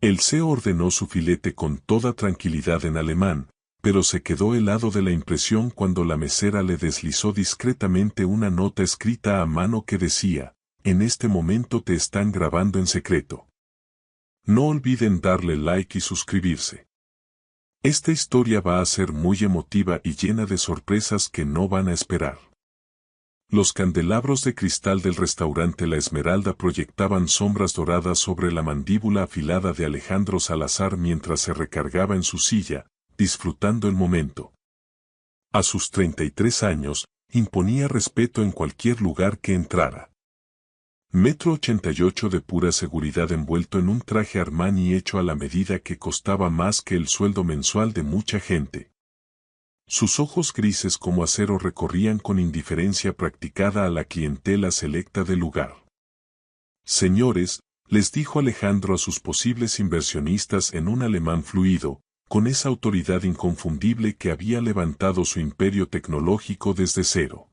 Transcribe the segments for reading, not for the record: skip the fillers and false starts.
El CEO ordenó su filete con toda tranquilidad en alemán, pero se quedó helado de la impresión cuando la mesera le deslizó discretamente una nota escrita a mano que decía: en este momento te están grabando en secreto. No olviden darle like y suscribirse. Esta historia va a ser muy emotiva y llena de sorpresas que no van a esperar. Los candelabros de cristal del restaurante La Esmeralda proyectaban sombras doradas sobre la mandíbula afilada de Alejandro Salazar mientras se recargaba en su silla, disfrutando el momento. A sus 33 años, imponía respeto en cualquier lugar que entrara. 1,88 m de pura seguridad envuelto en un traje Armani hecho a la medida que costaba más que el sueldo mensual de mucha gente. Sus ojos grises como acero recorrían con indiferencia practicada a la clientela selecta del lugar. Señores, les dijo Alejandro a sus posibles inversionistas en un alemán fluido, con esa autoridad inconfundible que había levantado su imperio tecnológico desde cero.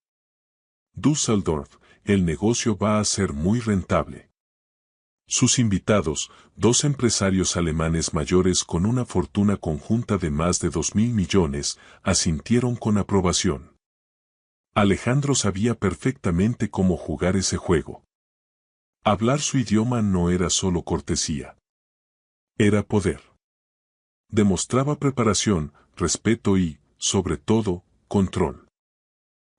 Düsseldorf, el negocio va a ser muy rentable. Sus invitados, dos empresarios alemanes mayores con una fortuna conjunta de más de 2.000 millones, asintieron con aprobación. Alejandro sabía perfectamente cómo jugar ese juego. Hablar su idioma no era solo cortesía. Era poder. Demostraba preparación, respeto y, sobre todo, control.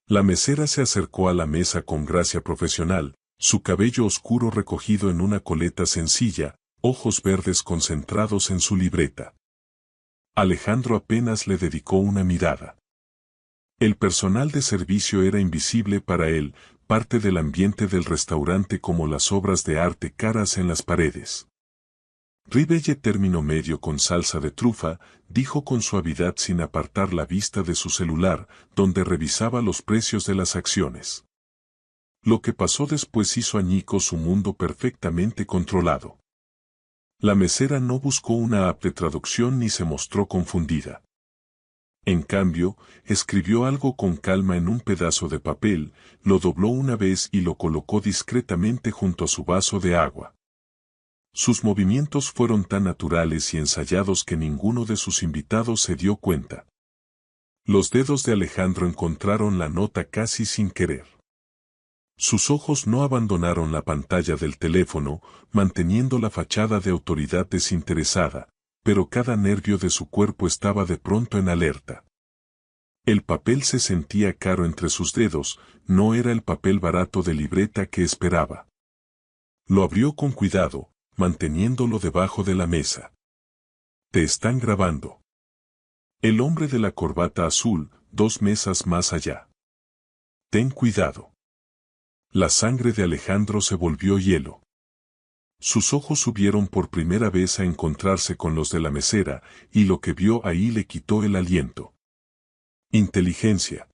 La mesera se acercó a la mesa con gracia profesional, su cabello oscuro recogido en una coleta sencilla, ojos verdes concentrados en su libreta. Alejandro apenas le dedicó una mirada. El personal de servicio era invisible para él, parte del ambiente del restaurante como las obras de arte caras en las paredes. Ribeye término medio con salsa de trufa, dijo con suavidad sin apartar la vista de su celular, donde revisaba los precios de las acciones. Lo que pasó después hizo añicos su mundo perfectamente controlado. La mesera no buscó una app de traducción ni se mostró confundida. En cambio, escribió algo con calma en un pedazo de papel, lo dobló una vez y lo colocó discretamente junto a su vaso de agua. Sus movimientos fueron tan naturales y ensayados que ninguno de sus invitados se dio cuenta. Los dedos de Alejandro encontraron la nota casi sin querer. Sus ojos no abandonaron la pantalla del teléfono, manteniendo la fachada de autoridad desinteresada, pero cada nervio de su cuerpo estaba de pronto en alerta. El papel se sentía caro entre sus dedos, no era el papel barato de libreta que esperaba. Lo abrió con cuidado, manteniéndolo debajo de la mesa. Te están grabando. El hombre de la corbata azul, 2 mesas más allá. Ten cuidado. La sangre de Alejandro se volvió hielo. Sus ojos subieron por primera vez a encontrarse con los de la mesera, y lo que vio ahí le quitó el aliento. Inteligencia.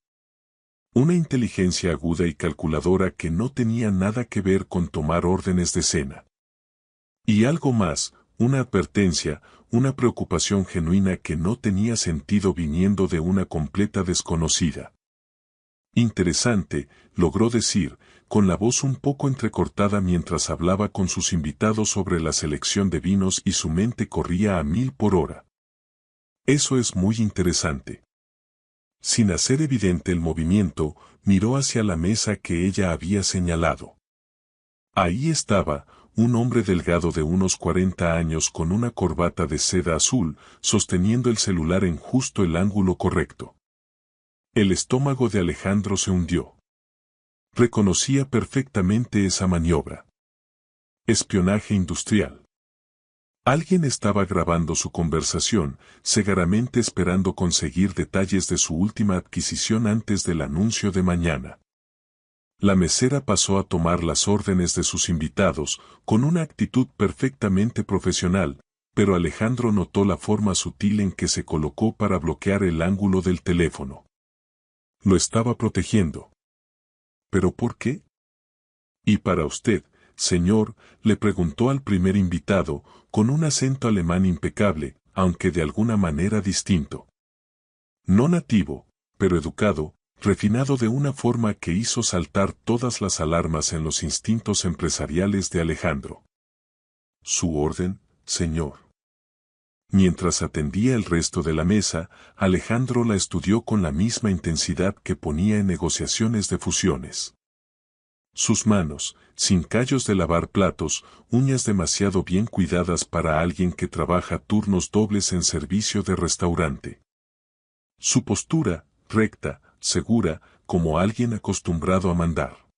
Una inteligencia aguda y calculadora que no tenía nada que ver con tomar órdenes de cena. Y algo más, una advertencia, una preocupación genuina que no tenía sentido viniendo de una completa desconocida. Interesante, logró decir, con la voz un poco entrecortada mientras hablaba con sus invitados sobre la selección de vinos y su mente corría a 1000 por hora. Eso es muy interesante. Sin hacer evidente el movimiento, miró hacia la mesa que ella había señalado. Ahí estaba, un hombre delgado de unos 40 años con una corbata de seda azul, sosteniendo el celular en justo el ángulo correcto. El estómago de Alejandro se hundió. Reconocía perfectamente esa maniobra. Espionaje industrial. Alguien estaba grabando su conversación, cegaramente esperando conseguir detalles de su última adquisición antes del anuncio de mañana. La mesera pasó a tomar las órdenes de sus invitados, con una actitud perfectamente profesional, pero Alejandro notó la forma sutil en que se colocó para bloquear el ángulo del teléfono. Lo estaba protegiendo. ¿Pero por qué? ¿Y para usted, señor?, le preguntó al primer invitado, con un acento alemán impecable, aunque de alguna manera distinto. No nativo, pero educado, refinado de una forma que hizo saltar todas las alarmas en los instintos empresariales de Alejandro. Su orden, señor. Mientras atendía el resto de la mesa, Alejandro la estudió con la misma intensidad que ponía en negociaciones de fusiones. Sus manos, sin callos de lavar platos, uñas demasiado bien cuidadas para alguien que trabaja turnos dobles en servicio de restaurante. Su postura, recta, segura, como alguien acostumbrado a mandar.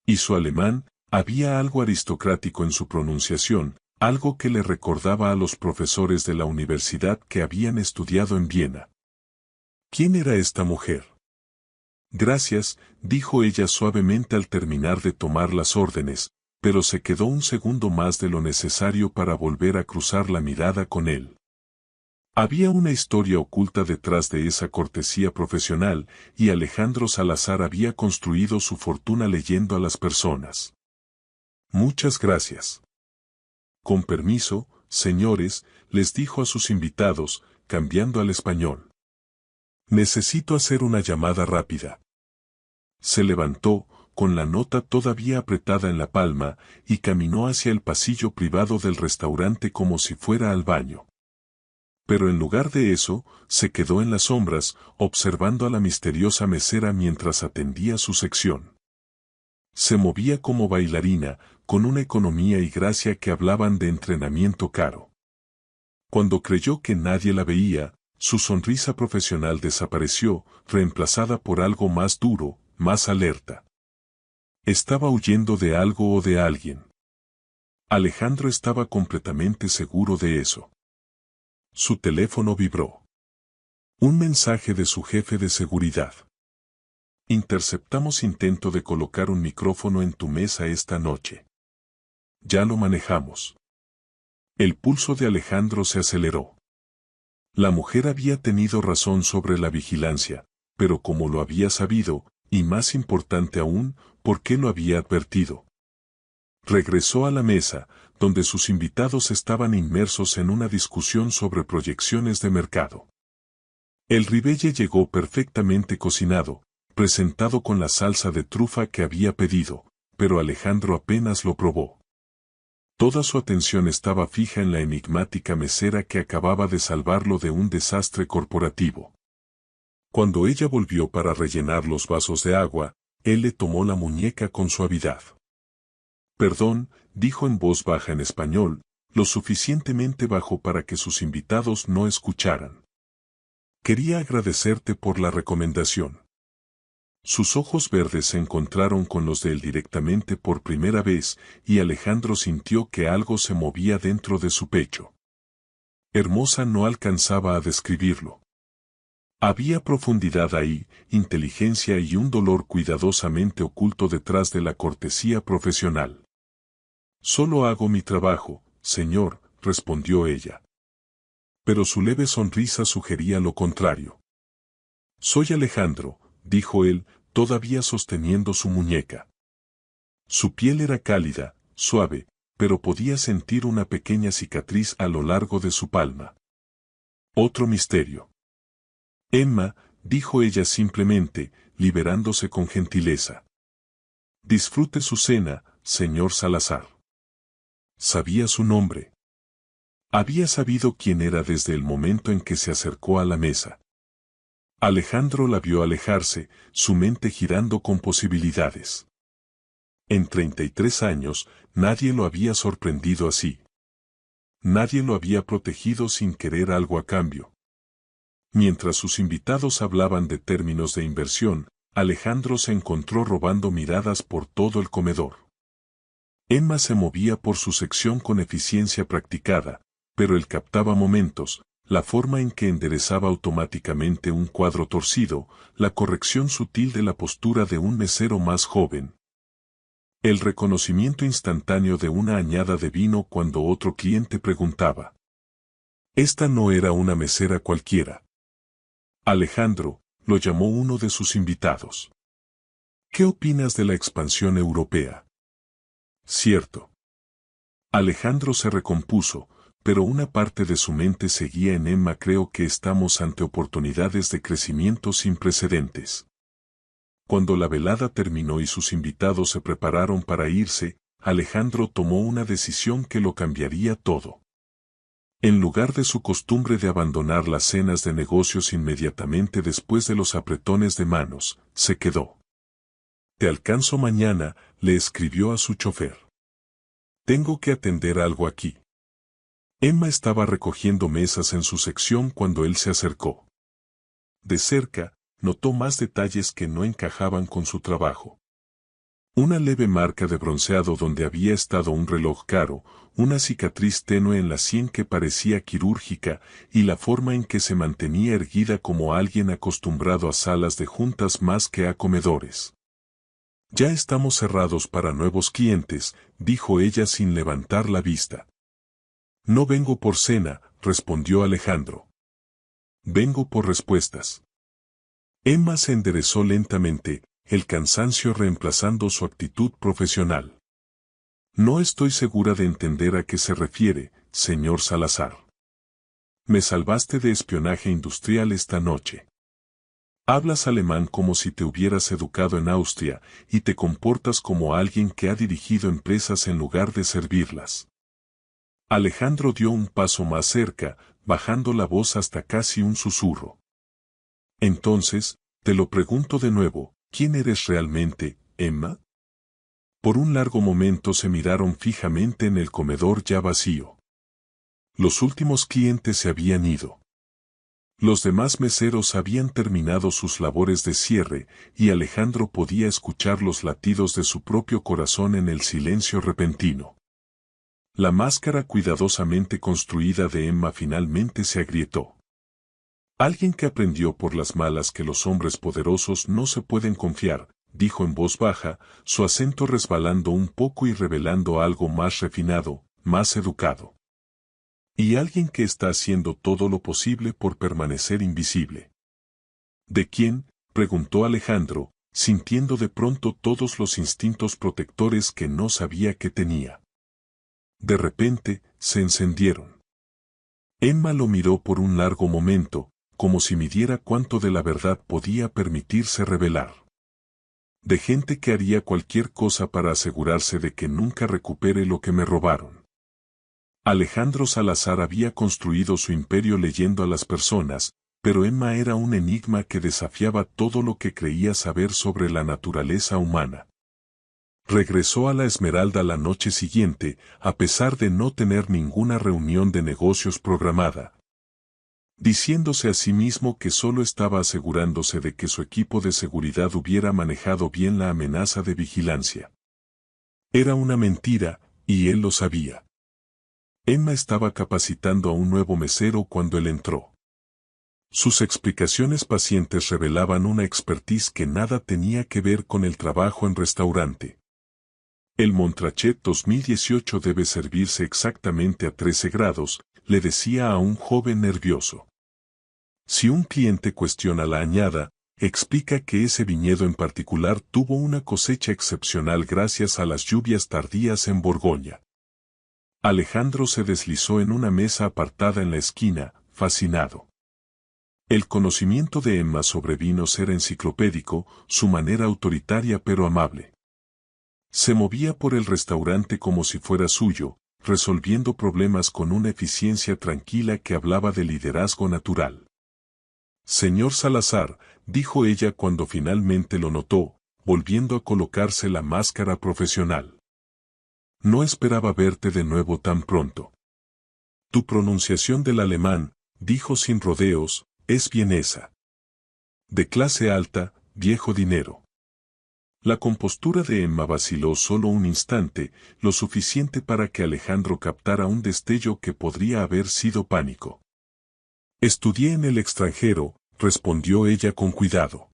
Y su alemán, había algo aristocrático en su pronunciación, algo que le recordaba a los profesores de la universidad que habían estudiado en Viena. ¿Quién era esta mujer? Gracias, dijo ella suavemente al terminar de tomar las órdenes, pero se quedó un segundo más de lo necesario para volver a cruzar la mirada con él. Había una historia oculta detrás de esa cortesía profesional, y Alejandro Salazar había construido su fortuna leyendo a las personas. Muchas gracias. Con permiso, señores, les dijo a sus invitados, cambiando al español. Necesito hacer una llamada rápida. Se levantó, con la nota todavía apretada en la palma, y caminó hacia el pasillo privado del restaurante como si fuera al baño. Pero en lugar de eso, se quedó en las sombras, observando a la misteriosa mesera mientras atendía su sección. Se movía como bailarina, con una economía y gracia que hablaban de entrenamiento caro. Cuando creyó que nadie la veía, su sonrisa profesional desapareció, reemplazada por algo más duro, más alerta. Estaba huyendo de algo o de alguien. Alejandro estaba completamente seguro de eso. Su teléfono vibró. Un mensaje de su jefe de seguridad. Interceptamos intento de colocar un micrófono en tu mesa esta noche. Ya lo manejamos. El pulso de Alejandro se aceleró. La mujer había tenido razón sobre la vigilancia, pero como lo había sabido, y más importante aún, ¿por qué lo había advertido? Regresó a la mesa, donde sus invitados estaban inmersos en una discusión sobre proyecciones de mercado. El ribeye llegó perfectamente cocinado, presentado con la salsa de trufa que había pedido, pero Alejandro apenas lo probó. Toda su atención estaba fija en la enigmática mesera que acababa de salvarlo de un desastre corporativo. Cuando ella volvió para rellenar los vasos de agua, él le tomó la muñeca con suavidad. Perdón, dijo en voz baja en español, lo suficientemente bajo para que sus invitados no escucharan. Quería agradecerte por la recomendación. Sus ojos verdes se encontraron con los de él directamente por primera vez, y Alejandro sintió que algo se movía dentro de su pecho. Hermosa no alcanzaba a describirlo. Había profundidad ahí, inteligencia y un dolor cuidadosamente oculto detrás de la cortesía profesional. Solo hago mi trabajo, señor, respondió ella. Pero su leve sonrisa sugería lo contrario. Soy Alejandro, dijo él, todavía sosteniendo su muñeca. Su piel era cálida, suave, pero podía sentir una pequeña cicatriz a lo largo de su palma. Otro misterio. Emma, dijo ella simplemente, liberándose con gentileza. Disfrute su cena, señor Salazar. Sabía su nombre. Había sabido quién era desde el momento en que se acercó a la mesa. Alejandro la vio alejarse, su mente girando con posibilidades. En 33 años, nadie lo había sorprendido así. Nadie lo había protegido sin querer algo a cambio. Mientras sus invitados hablaban de términos de inversión, Alejandro se encontró robando miradas por todo el comedor. Emma se movía por su sección con eficiencia practicada, pero él captaba momentos, la forma en que enderezaba automáticamente un cuadro torcido, la corrección sutil de la postura de un mesero más joven. El reconocimiento instantáneo de una añada de vino cuando otro cliente preguntaba. Esta no era una mesera cualquiera. Alejandro, lo llamó uno de sus invitados. ¿Qué opinas de la expansión europea? Cierto. Alejandro se recompuso, pero una parte de su mente seguía en Emma. Creo que estamos ante oportunidades de crecimiento sin precedentes. Cuando la velada terminó y sus invitados se prepararon para irse, Alejandro tomó una decisión que lo cambiaría todo. En lugar de su costumbre de abandonar las cenas de negocios inmediatamente después de los apretones de manos, se quedó. «Te alcanzo mañana», le escribió a su chofer. «Tengo que atender algo aquí». Emma estaba recogiendo mesas en su sección cuando él se acercó. De cerca, notó más detalles que no encajaban con su trabajo. Una leve marca de bronceado donde había estado un reloj caro, una cicatriz tenue en la sien que parecía quirúrgica, y la forma en que se mantenía erguida como alguien acostumbrado a salas de juntas más que a comedores. «Ya estamos cerrados para nuevos clientes», dijo ella sin levantar la vista. «No vengo por cena», respondió Alejandro. «Vengo por respuestas». Emma se enderezó lentamente, el cansancio reemplazando su actitud profesional. «No estoy segura de entender a qué se refiere, señor Salazar. Me salvaste de espionaje industrial esta noche. Hablas alemán como si te hubieras educado en Austria y te comportas como alguien que ha dirigido empresas en lugar de servirlas». Alejandro dio un paso más cerca, bajando la voz hasta casi un susurro. «Entonces, te lo pregunto de nuevo, ¿quién eres realmente, Emma?» Por un largo momento se miraron fijamente en el comedor ya vacío. Los últimos clientes se habían ido. Los demás meseros habían terminado sus labores de cierre, y Alejandro podía escuchar los latidos de su propio corazón en el silencio repentino. La máscara cuidadosamente construida de Emma finalmente se agrietó. «Alguien que aprendió por las malas que los hombres poderosos no se pueden confiar», dijo en voz baja, su acento resbalando un poco y revelando algo más refinado, más educado. «Y alguien que está haciendo todo lo posible por permanecer invisible». «¿De quién?», preguntó Alejandro, sintiendo de pronto todos los instintos protectores que no sabía que tenía. De repente, se encendieron. Emma lo miró por un largo momento, como si midiera cuánto de la verdad podía permitirse revelar. «De gente que haría cualquier cosa para asegurarse de que nunca recupere lo que me robaron». Alejandro Salazar había construido su imperio leyendo a las personas, pero Emma era un enigma que desafiaba todo lo que creía saber sobre la naturaleza humana. Regresó a la Esmeralda la noche siguiente, a pesar de no tener ninguna reunión de negocios programada, diciéndose a sí mismo que solo estaba asegurándose de que su equipo de seguridad hubiera manejado bien la amenaza de vigilancia. Era una mentira, y él lo sabía. Emma estaba capacitando a un nuevo mesero cuando él entró. Sus explicaciones pacientes revelaban una expertise que nada tenía que ver con el trabajo en restaurante. «El Montrachet 2018 debe servirse exactamente a 13 grados», le decía a un joven nervioso. «Si un cliente cuestiona la añada, explica que ese viñedo en particular tuvo una cosecha excepcional gracias a las lluvias tardías en Borgoña». Alejandro se deslizó en una mesa apartada en la esquina, fascinado. El conocimiento de Emma sobre vinos era enciclopédico, su manera autoritaria pero amable. Se movía por el restaurante como si fuera suyo, resolviendo problemas con una eficiencia tranquila que hablaba de liderazgo natural. «Señor Salazar», dijo ella cuando finalmente lo notó, volviendo a colocarse la máscara profesional. «No esperaba verte de nuevo tan pronto». «Tu pronunciación del alemán», dijo sin rodeos, «es vienesa. De clase alta, viejo dinero». La compostura de Emma vaciló solo un instante, lo suficiente para que Alejandro captara un destello que podría haber sido pánico. «Estudié en el extranjero», respondió ella con cuidado.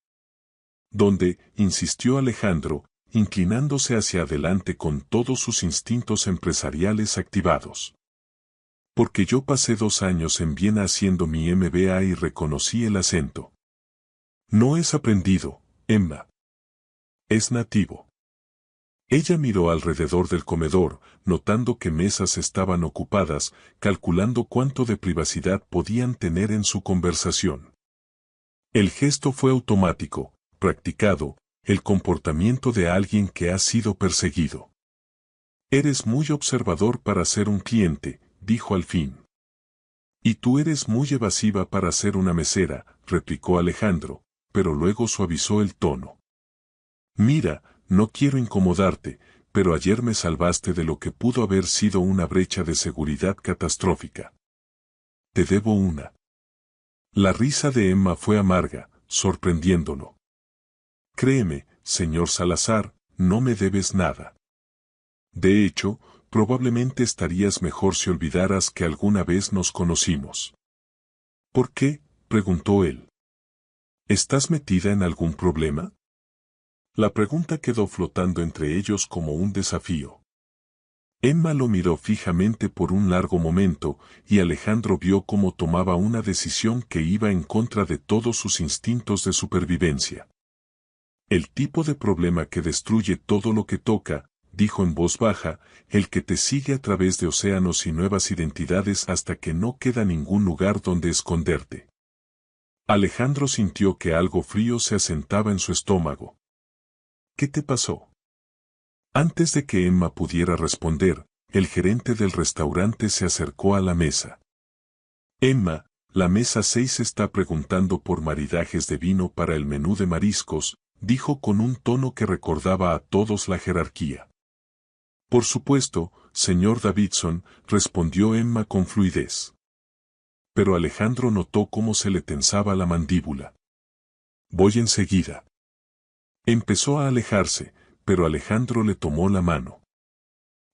«¿Dónde?», insistió Alejandro, inclinándose hacia adelante con todos sus instintos empresariales activados. «Porque yo pasé 2 años en Viena haciendo mi MBA y reconocí el acento». «No es aprendido, Emma. Es nativo». Ella miró alrededor del comedor, notando que mesas estaban ocupadas, calculando cuánto de privacidad podían tener en su conversación. El gesto fue automático, practicado, el comportamiento de alguien que ha sido perseguido. «Eres muy observador para ser un cliente», dijo al fin. Y tú eres muy evasiva para ser una mesera, replicó Alejandro, pero luego suavizó el tono. Mira, no quiero incomodarte, pero ayer me salvaste de lo que pudo haber sido una brecha de seguridad catastrófica. Te debo una. La risa de Emma fue amarga, sorprendiéndolo. Créeme, señor Salazar, no me debes nada. De hecho, probablemente estarías mejor si olvidaras que alguna vez nos conocimos. ¿Por qué?, preguntó él. ¿Estás metida en algún problema? La pregunta quedó flotando entre ellos como un desafío. Emma lo miró fijamente por un largo momento, y Alejandro vio cómo tomaba una decisión que iba en contra de todos sus instintos de supervivencia. El tipo de problema que destruye todo lo que toca, dijo en voz baja, el que te sigue a través de océanos y nuevas identidades hasta que no queda ningún lugar donde esconderte. Alejandro sintió que algo frío se asentaba en su estómago. ¿Qué te pasó? Antes de que Emma pudiera responder, el gerente del restaurante se acercó a la mesa. Emma, la mesa 6 está preguntando por maridajes de vino para el menú de mariscos, dijo con un tono que recordaba a todos la jerarquía. Por supuesto, señor Davidson, respondió Emma con fluidez. Pero Alejandro notó cómo se le tensaba la mandíbula. Voy enseguida. Empezó a alejarse, pero Alejandro le tomó la mano.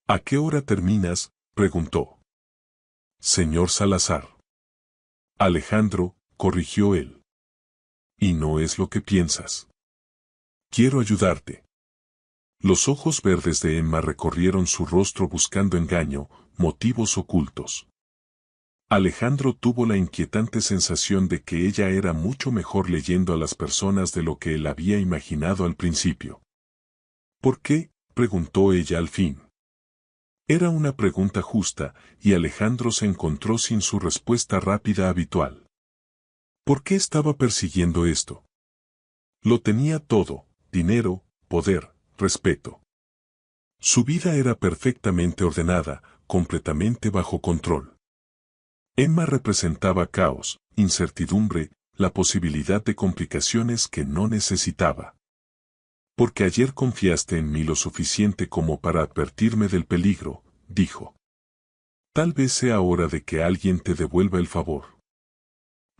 ¿A qué hora terminas?, preguntó. Señor Salazar. Alejandro, corrigió él. Y no es lo que piensas. Quiero ayudarte. Los ojos verdes de Emma recorrieron su rostro buscando engaño, motivos ocultos. Alejandro tuvo la inquietante sensación de que ella era mucho mejor leyendo a las personas de lo que él había imaginado al principio. ¿Por qué?, preguntó ella al fin. Era una pregunta justa, y Alejandro se encontró sin su respuesta rápida habitual. ¿Por qué estaba persiguiendo esto? Lo tenía todo: dinero, poder, respeto. Su vida era perfectamente ordenada, completamente bajo control. Emma representaba caos, incertidumbre, la posibilidad de complicaciones que no necesitaba. Porque ayer confiaste en mí lo suficiente como para advertirme del peligro, dijo. Tal vez sea hora de que alguien te devuelva el favor.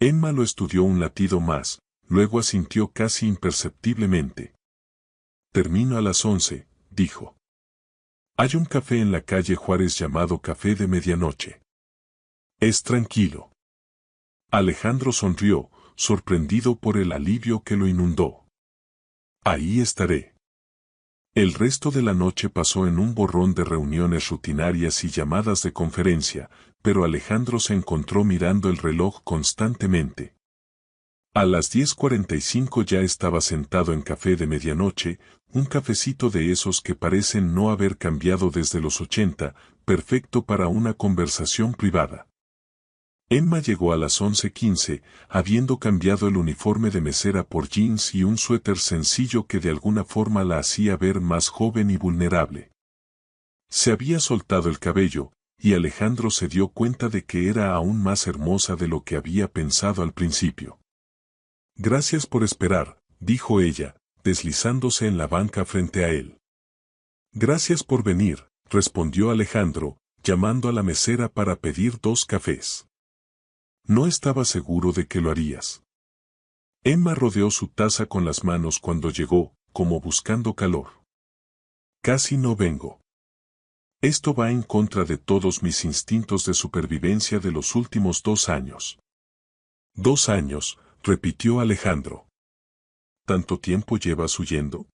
Emma lo estudió un latido más, luego asintió casi imperceptiblemente. Termino a las 11, dijo. Hay un café en la calle Juárez llamado Café de Medianoche. Es tranquilo. Alejandro sonrió, sorprendido por el alivio que lo inundó. Ahí estaré. El resto de la noche pasó en un borrón de reuniones rutinarias y llamadas de conferencia, pero Alejandro se encontró mirando el reloj constantemente. A las 10:45 ya estaba sentado en Café de Medianoche, un cafecito de esos que parecen no haber cambiado desde los 80, perfecto para una conversación privada. Emma llegó a las 11:15, habiendo cambiado el uniforme de mesera por jeans y un suéter sencillo que de alguna forma la hacía ver más joven y vulnerable. Se había soltado el cabello, y Alejandro se dio cuenta de que era aún más hermosa de lo que había pensado al principio. Gracias por esperar, dijo ella, deslizándose en la banca frente a él. Gracias por venir, respondió Alejandro, llamando a la mesera para pedir 2 cafés. No estaba seguro de que lo harías. Emma rodeó su taza con las manos cuando llegó, como buscando calor. Casi no vengo. Esto va en contra de todos mis instintos de supervivencia de los últimos 2 años. 2 años, repitió Alejandro. ¿Tanto tiempo llevas huyendo?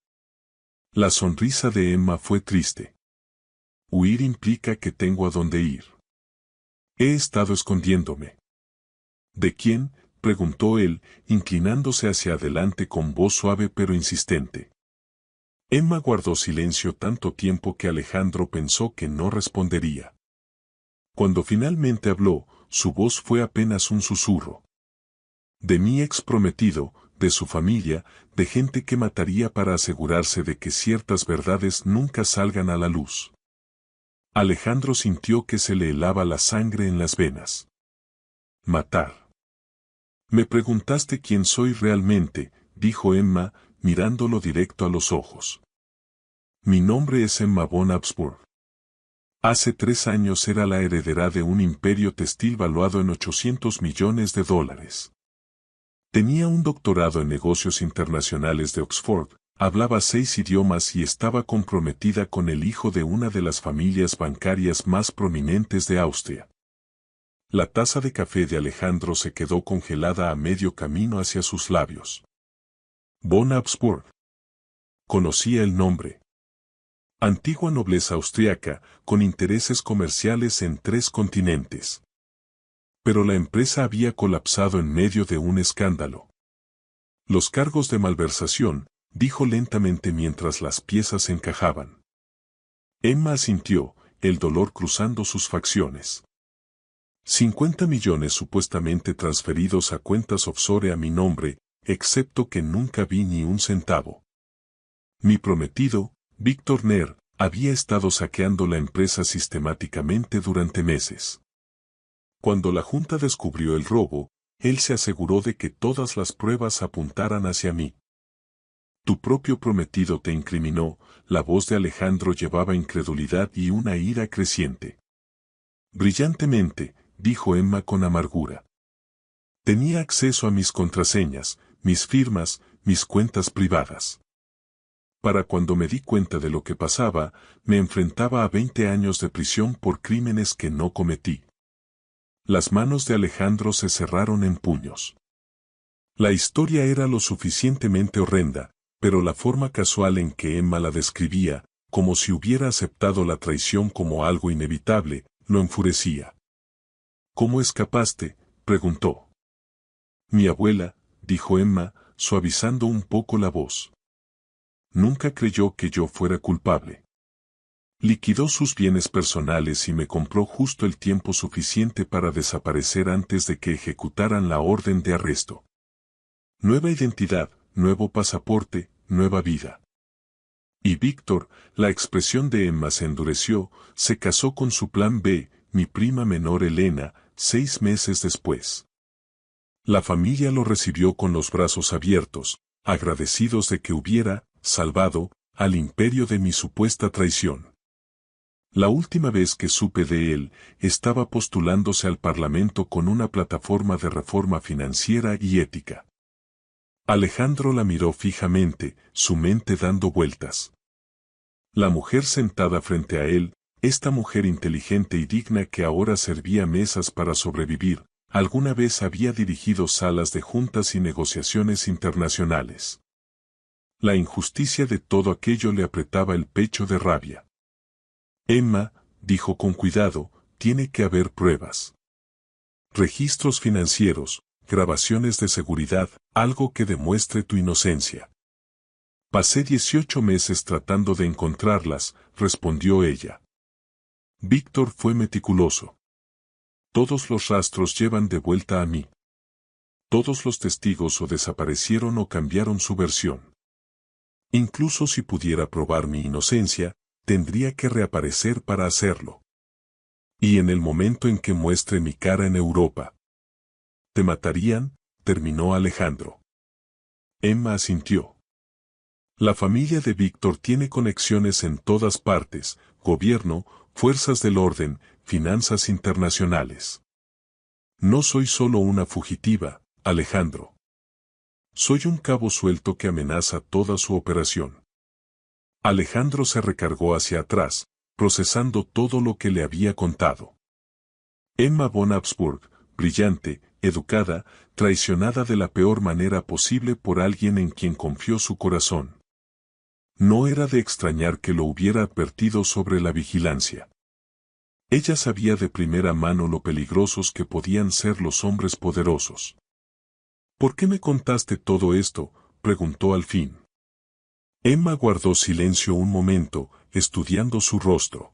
La sonrisa de Emma fue triste. Huir implica que tengo a dónde ir. He estado escondiéndome. ¿De quién?, preguntó él, inclinándose hacia adelante con voz suave pero insistente. Emma guardó silencio tanto tiempo que Alejandro pensó que no respondería. Cuando finalmente habló, su voz fue apenas un susurro. De mi ex prometido, de su familia, de gente que mataría para asegurarse de que ciertas verdades nunca salgan a la luz. Alejandro sintió que se le helaba la sangre en las venas. Matar. Me preguntaste quién soy realmente, dijo Emma, mirándolo directo a los ojos. Mi nombre es Emma von Habsburg. Hace 3 años era la heredera de un imperio textil valuado en $800 millones. Tenía un doctorado en negocios internacionales de Oxford, hablaba 6 idiomas y estaba comprometida con el hijo de una de las familias bancarias más prominentes de Austria. La taza de café de Alejandro se quedó congelada a medio camino hacia sus labios. Von Habsburg. Conocía el nombre. Antigua nobleza austriaca, con intereses comerciales en 3 continentes. Pero la empresa había colapsado en medio de un escándalo. Los cargos de malversación, dijo lentamente mientras las piezas encajaban. Emma asintió, el dolor cruzando sus facciones. 50 millones supuestamente transferidos a cuentas offshore a mi nombre, excepto que nunca vi ni un centavo. Mi prometido, Víctor Ner, había estado saqueando la empresa sistemáticamente durante meses. Cuando la Junta descubrió el robo, él se aseguró de que todas las pruebas apuntaran hacia mí. Tu propio prometido te incriminó, la voz de Alejandro llevaba incredulidad y una ira creciente. Brillantemente, dijo Emma con amargura. Tenía acceso a mis contraseñas, mis firmas, mis cuentas privadas. Para cuando me di cuenta de lo que pasaba, me enfrentaba a 20 años de prisión por crímenes que no cometí. Las manos de Alejandro se cerraron en puños. La historia era lo suficientemente horrenda, pero la forma casual en que Emma la describía, como si hubiera aceptado la traición como algo inevitable, lo enfurecía. ¿Cómo escapaste?, preguntó. Mi abuela, dijo Emma, suavizando un poco la voz. Nunca creyó que yo fuera culpable. Liquidó sus bienes personales y me compró justo el tiempo suficiente para desaparecer antes de que ejecutaran la orden de arresto. Nueva identidad, nuevo pasaporte, nueva vida. Y Víctor, la expresión de Emma se endureció, se casó con su plan B, mi prima menor Elena, 6 meses después. La familia lo recibió con los brazos abiertos, agradecidos de que hubiera salvado al imperio de mi supuesta traición. La última vez que supe de él, estaba postulándose al Parlamento con una plataforma de reforma financiera y ética. Alejandro la miró fijamente, su mente dando vueltas. La mujer sentada frente a él, esta mujer inteligente y digna que ahora servía mesas para sobrevivir, alguna vez había dirigido salas de juntas y negociaciones internacionales. La injusticia de todo aquello le apretaba el pecho de rabia. Emma, dijo con cuidado, tiene que haber pruebas. Registros financieros, grabaciones de seguridad, algo que demuestre tu inocencia. Pasé 18 meses tratando de encontrarlas, respondió ella. Víctor fue meticuloso. Todos los rastros llevan de vuelta a mí. Todos los testigos o desaparecieron o cambiaron su versión. Incluso si pudiera probar mi inocencia, tendría que reaparecer para hacerlo. Y en el momento en que muestre mi cara en Europa. ¿Te matarían?, terminó Alejandro. Emma asintió. La familia de Víctor tiene conexiones en todas partes, gobierno, fuerzas del orden, finanzas internacionales. No soy solo una fugitiva, Alejandro. Soy un cabo suelto que amenaza toda su operación. Alejandro se recargó hacia atrás, procesando todo lo que le había contado. Emma von Habsburg, brillante, educada, traicionada de la peor manera posible por alguien en quien confió su corazón. No era de extrañar que lo hubiera advertido sobre la vigilancia. Ella sabía de primera mano lo peligrosos que podían ser los hombres poderosos. ¿Por qué me contaste todo esto?, preguntó al fin. Emma guardó silencio un momento, estudiando su rostro.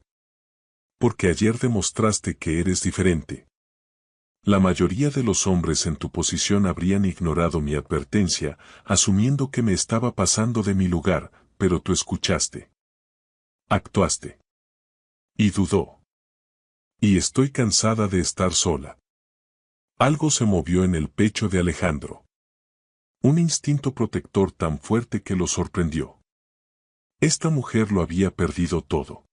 Porque ayer demostraste que eres diferente. La mayoría de los hombres en tu posición habrían ignorado mi advertencia, asumiendo que me estaba pasando de mi lugar, pero tú escuchaste. Actuaste. Y dudó. Y estoy cansada de estar sola. Algo se movió en el pecho de Alejandro. Un instinto protector tan fuerte que lo sorprendió. Esta mujer lo había perdido todo.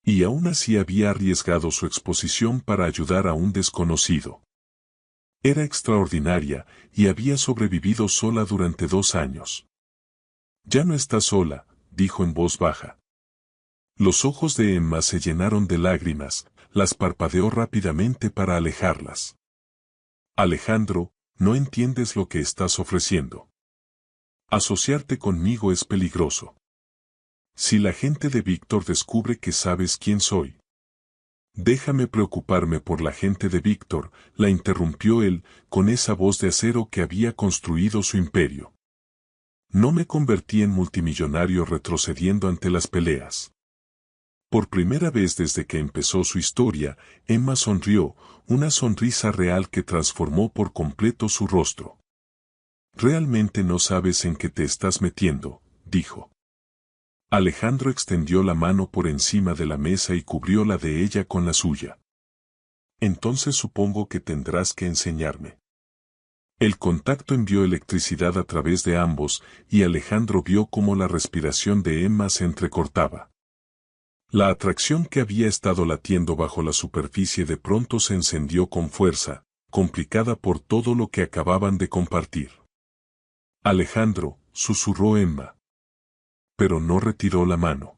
Y aún así había arriesgado su exposición para ayudar a un desconocido. Era extraordinaria y había sobrevivido sola durante 2 años. Ya no está sola, dijo en voz baja. Los ojos de Emma se llenaron de lágrimas, las parpadeó rápidamente para alejarlas. Alejandro, no entiendes lo que estás ofreciendo. Asociarte conmigo es peligroso. Si la gente de Víctor descubre que sabes quién soy. Déjame preocuparme por la gente de Víctor, la interrumpió él, con esa voz de acero que había construido su imperio. No me convertí en multimillonario retrocediendo ante las peleas. Por primera vez desde que empezó su historia, Emma sonrió, una sonrisa real que transformó por completo su rostro. Realmente no sabes en qué te estás metiendo, dijo. Alejandro extendió la mano por encima de la mesa y cubrió la de ella con la suya. Entonces supongo que tendrás que enseñarme. El contacto envió electricidad a través de ambos y Alejandro vio cómo la respiración de Emma se entrecortaba. La atracción que había estado latiendo bajo la superficie de pronto se encendió con fuerza, complicada por todo lo que acababan de compartir. Alejandro, susurró Emma. Pero no retiró la mano.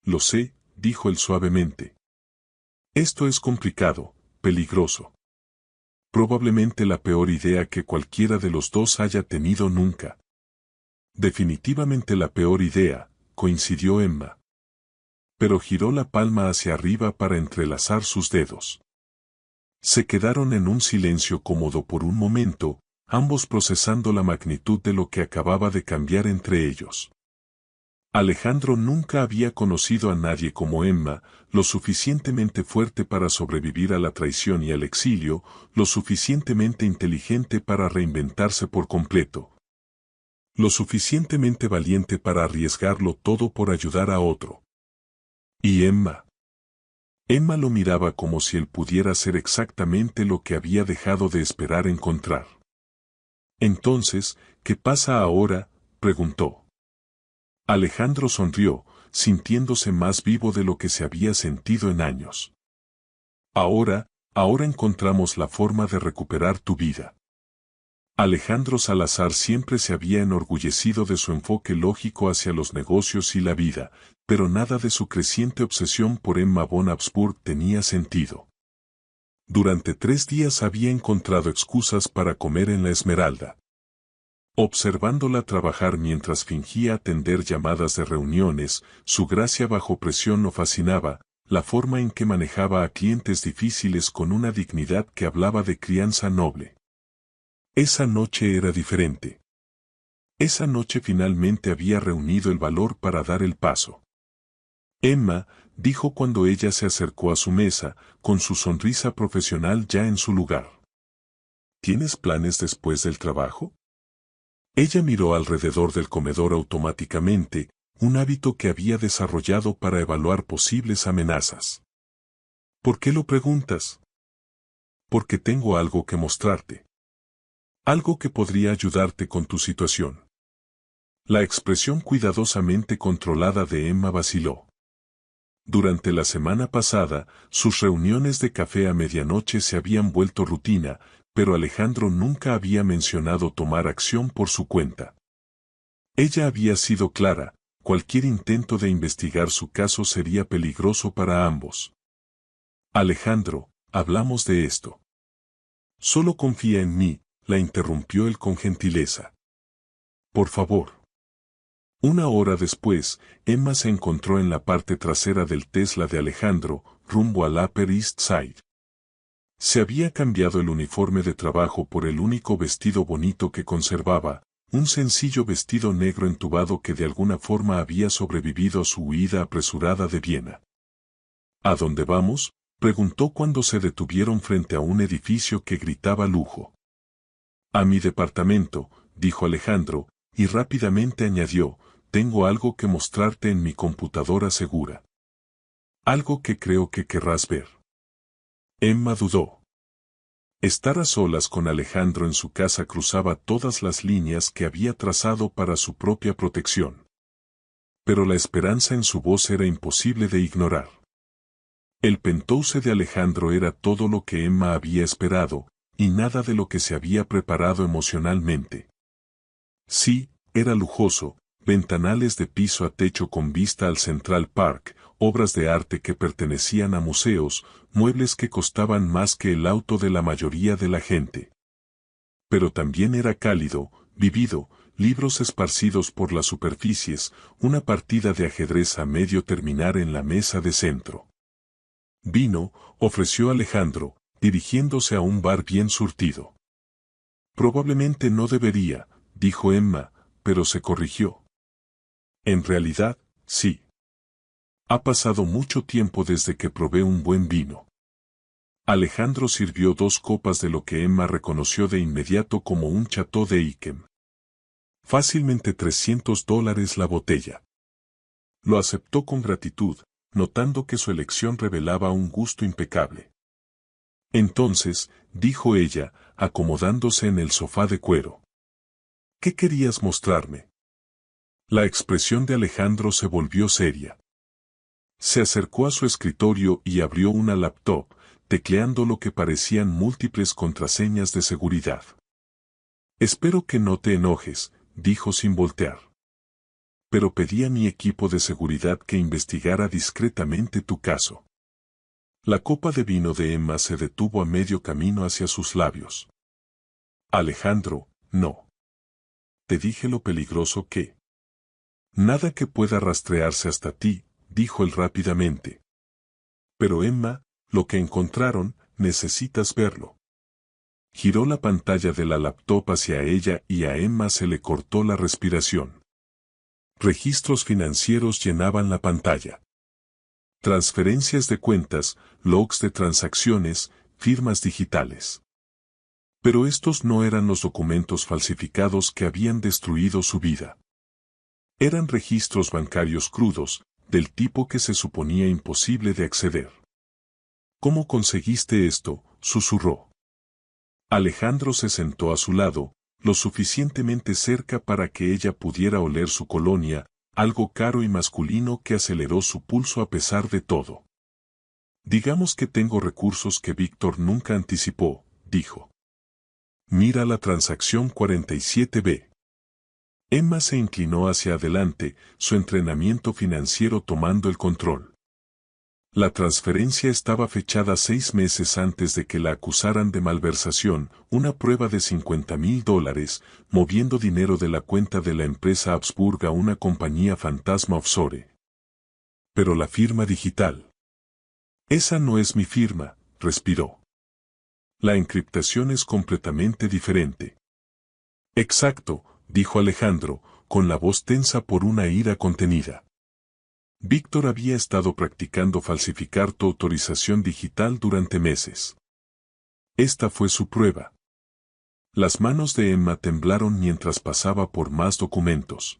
Lo sé, dijo él suavemente. Esto es complicado, peligroso. Probablemente la peor idea que cualquiera de los dos haya tenido nunca. Definitivamente la peor idea, coincidió Emma. Pero giró la palma hacia arriba para entrelazar sus dedos. Se quedaron en un silencio cómodo por un momento, ambos procesando la magnitud de lo que acababa de cambiar entre ellos. Alejandro nunca había conocido a nadie como Emma, lo suficientemente fuerte para sobrevivir a la traición y al exilio, lo suficientemente inteligente para reinventarse por completo. Lo suficientemente valiente para arriesgarlo todo por ayudar a otro. ¿Y Emma? Emma lo miraba como si él pudiera ser exactamente lo que había dejado de esperar encontrar. Entonces, ¿qué pasa ahora?, preguntó. Alejandro sonrió, sintiéndose más vivo de lo que se había sentido en años. Ahora encontramos la forma de recuperar tu vida. Alejandro Salazar siempre se había enorgullecido de su enfoque lógico hacia los negocios y la vida, pero nada de su creciente obsesión por Emma von Habsburg tenía sentido. Durante 3 días había encontrado excusas para comer en la Esmeralda. Observándola trabajar mientras fingía atender llamadas de reuniones, su gracia bajo presión lo fascinaba, la forma en que manejaba a clientes difíciles con una dignidad que hablaba de crianza noble. Esa noche era diferente. Esa noche finalmente había reunido el valor para dar el paso. Emma, dijo cuando ella se acercó a su mesa, con su sonrisa profesional ya en su lugar. ¿Tienes planes después del trabajo? Ella miró alrededor del comedor automáticamente, un hábito que había desarrollado para evaluar posibles amenazas. ¿Por qué lo preguntas? Porque tengo algo que mostrarte. Algo que podría ayudarte con tu situación. La expresión cuidadosamente controlada de Emma vaciló. Durante la semana pasada, sus reuniones de café a medianoche se habían vuelto rutina, pero Alejandro nunca había mencionado tomar acción por su cuenta. Ella había sido clara, cualquier intento de investigar su caso sería peligroso para ambos. Alejandro, hablamos de esto. Solo confía en mí, la interrumpió él con gentileza. Por favor. 1 hora después, Emma se encontró en la parte trasera del Tesla de Alejandro, rumbo al Upper East Side. Se había cambiado el uniforme de trabajo por el único vestido bonito que conservaba, un sencillo vestido negro entubado que de alguna forma había sobrevivido a su huida apresurada de Viena. ¿A dónde vamos?, preguntó cuando se detuvieron frente a un edificio que gritaba lujo. A mi departamento, dijo Alejandro, y rápidamente añadió, tengo algo que mostrarte en mi computadora segura. Algo que creo que querrás ver. Emma dudó. Estar a solas con Alejandro en su casa cruzaba todas las líneas que había trazado para su propia protección. Pero la esperanza en su voz era imposible de ignorar. El penthouse de Alejandro era todo lo que Emma había esperado, y nada de lo que se había preparado emocionalmente. Sí, era lujoso, ventanales de piso a techo con vista al Central Park, obras de arte que pertenecían a museos, muebles que costaban más que el auto de la mayoría de la gente. Pero también era cálido, vivido, libros esparcidos por las superficies, una partida de ajedrez a medio terminar en la mesa de centro. Vino, ofreció Alejandro, dirigiéndose a un bar bien surtido. Probablemente no debería, dijo Emma, pero se corrigió. En realidad, sí. Ha pasado mucho tiempo desde que probé un buen vino. Alejandro sirvió 2 copas de lo que Emma reconoció de inmediato como un Chateau de Yquem. Fácilmente $300 la botella. Lo aceptó con gratitud, notando que su elección revelaba un gusto impecable. Entonces, dijo ella, acomodándose en el sofá de cuero. ¿Qué querías mostrarme? La expresión de Alejandro se volvió seria. Se acercó a su escritorio y abrió una laptop, tecleando lo que parecían múltiples contraseñas de seguridad. Espero que no te enojes, dijo sin voltear. Pero pedí a mi equipo de seguridad que investigara discretamente tu caso. La copa de vino de Emma se detuvo a medio camino hacia sus labios. Alejandro, no. Te dije lo peligroso que. Nada que pueda rastrearse hasta ti, dijo él rápidamente. Pero Emma, lo que encontraron, necesitas verlo. Giró la pantalla de la laptop hacia ella y a Emma se le cortó la respiración. Registros financieros llenaban la pantalla. Transferencias de cuentas, logs de transacciones, firmas digitales. Pero estos no eran los documentos falsificados que habían destruido su vida. Eran registros bancarios crudos, del tipo que se suponía imposible de acceder. ¿Cómo conseguiste esto?, susurró. Alejandro se sentó a su lado, lo suficientemente cerca para que ella pudiera oler su colonia, algo caro y masculino que aceleró su pulso a pesar de todo. Digamos que tengo recursos que Víctor nunca anticipó, dijo. Mira la transacción 47B. Emma se inclinó hacia adelante, su entrenamiento financiero tomando el control. La transferencia estaba fechada 6 meses antes de que la acusaran de malversación, una prueba de $50,000, moviendo dinero de la cuenta de la empresa Habsburg a una compañía fantasma offshore. Pero la firma digital. Esa no es mi firma, respiró. La encriptación es completamente diferente. Exacto, dijo Alejandro, con la voz tensa por una ira contenida. Víctor había estado practicando falsificar tu autorización digital durante meses. Esta fue su prueba. Las manos de Emma temblaron mientras pasaba por más documentos.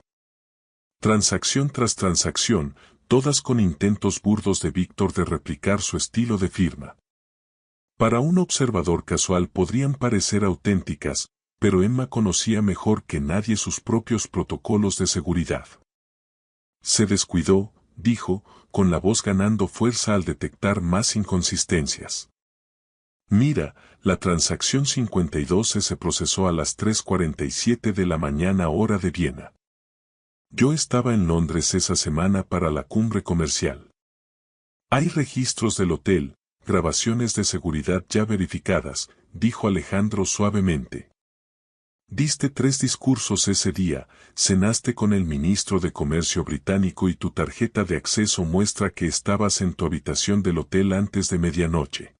Transacción tras transacción, todas con intentos burdos de Víctor de replicar su estilo de firma. Para un observador casual podrían parecer auténticas, pero Emma conocía mejor que nadie sus propios protocolos de seguridad. Se descuidó, dijo, con la voz ganando fuerza al detectar más inconsistencias. Mira, la transacción 52 se procesó a las 3:47 de la mañana hora de Viena. Yo estaba en Londres esa semana para la cumbre comercial. Hay registros del hotel, grabaciones de seguridad ya verificadas, dijo Alejandro suavemente. Diste 3 discursos ese día, cenaste con el ministro de Comercio británico y tu tarjeta de acceso muestra que estabas en tu habitación del hotel antes de medianoche.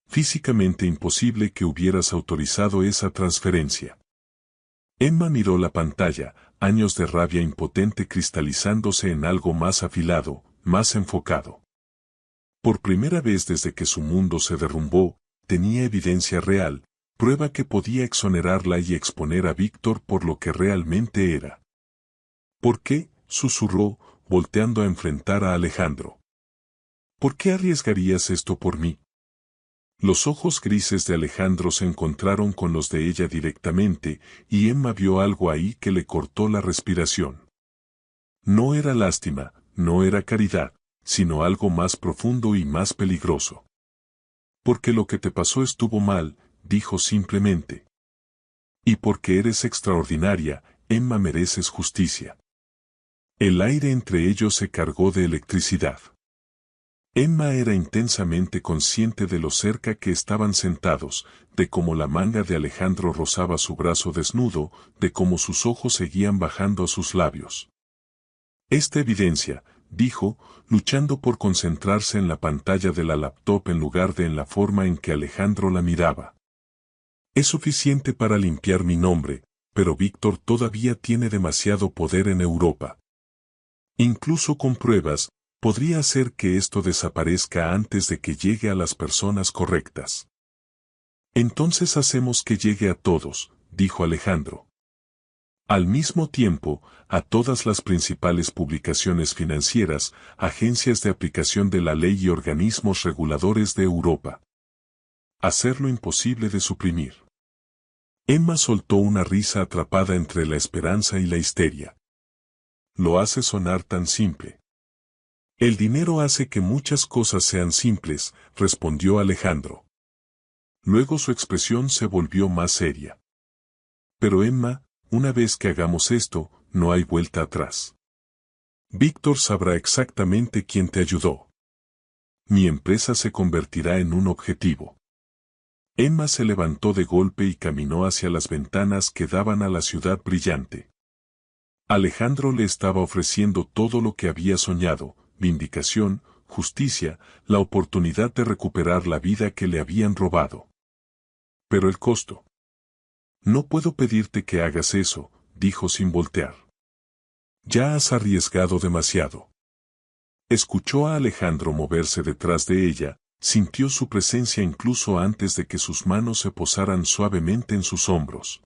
Físicamente imposible que hubieras autorizado esa transferencia. Emma miró la pantalla, años de rabia impotente cristalizándose en algo más afilado, más enfocado. Por primera vez desde que su mundo se derrumbó, tenía evidencia real, prueba que podía exonerarla y exponer a Víctor por lo que realmente era. ¿Por qué?, susurró, volteando a enfrentar a Alejandro. ¿Por qué arriesgarías esto por mí? Los ojos grises de Alejandro se encontraron con los de ella directamente, y Emma vio algo ahí que le cortó la respiración. No era lástima, no era caridad, sino algo más profundo y más peligroso. Porque lo que te pasó estuvo mal, dijo simplemente. Y porque eres extraordinaria, Emma, mereces justicia. El aire entre ellos se cargó de electricidad. Emma era intensamente consciente de lo cerca que estaban sentados, de cómo la manga de Alejandro rozaba su brazo desnudo, de cómo sus ojos seguían bajando a sus labios. Esta evidencia, dijo, luchando por concentrarse en la pantalla de la laptop en lugar de en la forma en que Alejandro la miraba. Es suficiente para limpiar mi nombre, pero Víctor todavía tiene demasiado poder en Europa. Incluso con pruebas, podría hacer que esto desaparezca antes de que llegue a las personas correctas. Entonces hacemos que llegue a todos, dijo Alejandro. Al mismo tiempo, a todas las principales publicaciones financieras, agencias de aplicación de la ley y organismos reguladores de Europa. Hacerlo imposible de suprimir. Emma soltó una risa atrapada entre la esperanza y la histeria. Lo hace sonar tan simple. El dinero hace que muchas cosas sean simples, respondió Alejandro. Luego su expresión se volvió más seria. Pero Emma, una vez que hagamos esto, no hay vuelta atrás. Víctor sabrá exactamente quién te ayudó. Mi empresa se convertirá en un objetivo. Emma se levantó de golpe y caminó hacia las ventanas que daban a la ciudad brillante. Alejandro le estaba ofreciendo todo lo que había soñado: vindicación, justicia, la oportunidad de recuperar la vida que le habían robado. Pero el costo. No puedo pedirte que hagas eso, dijo sin voltear. Ya has arriesgado demasiado. Escuchó a Alejandro moverse detrás de ella, sintió su presencia incluso antes de que sus manos se posaran suavemente en sus hombros.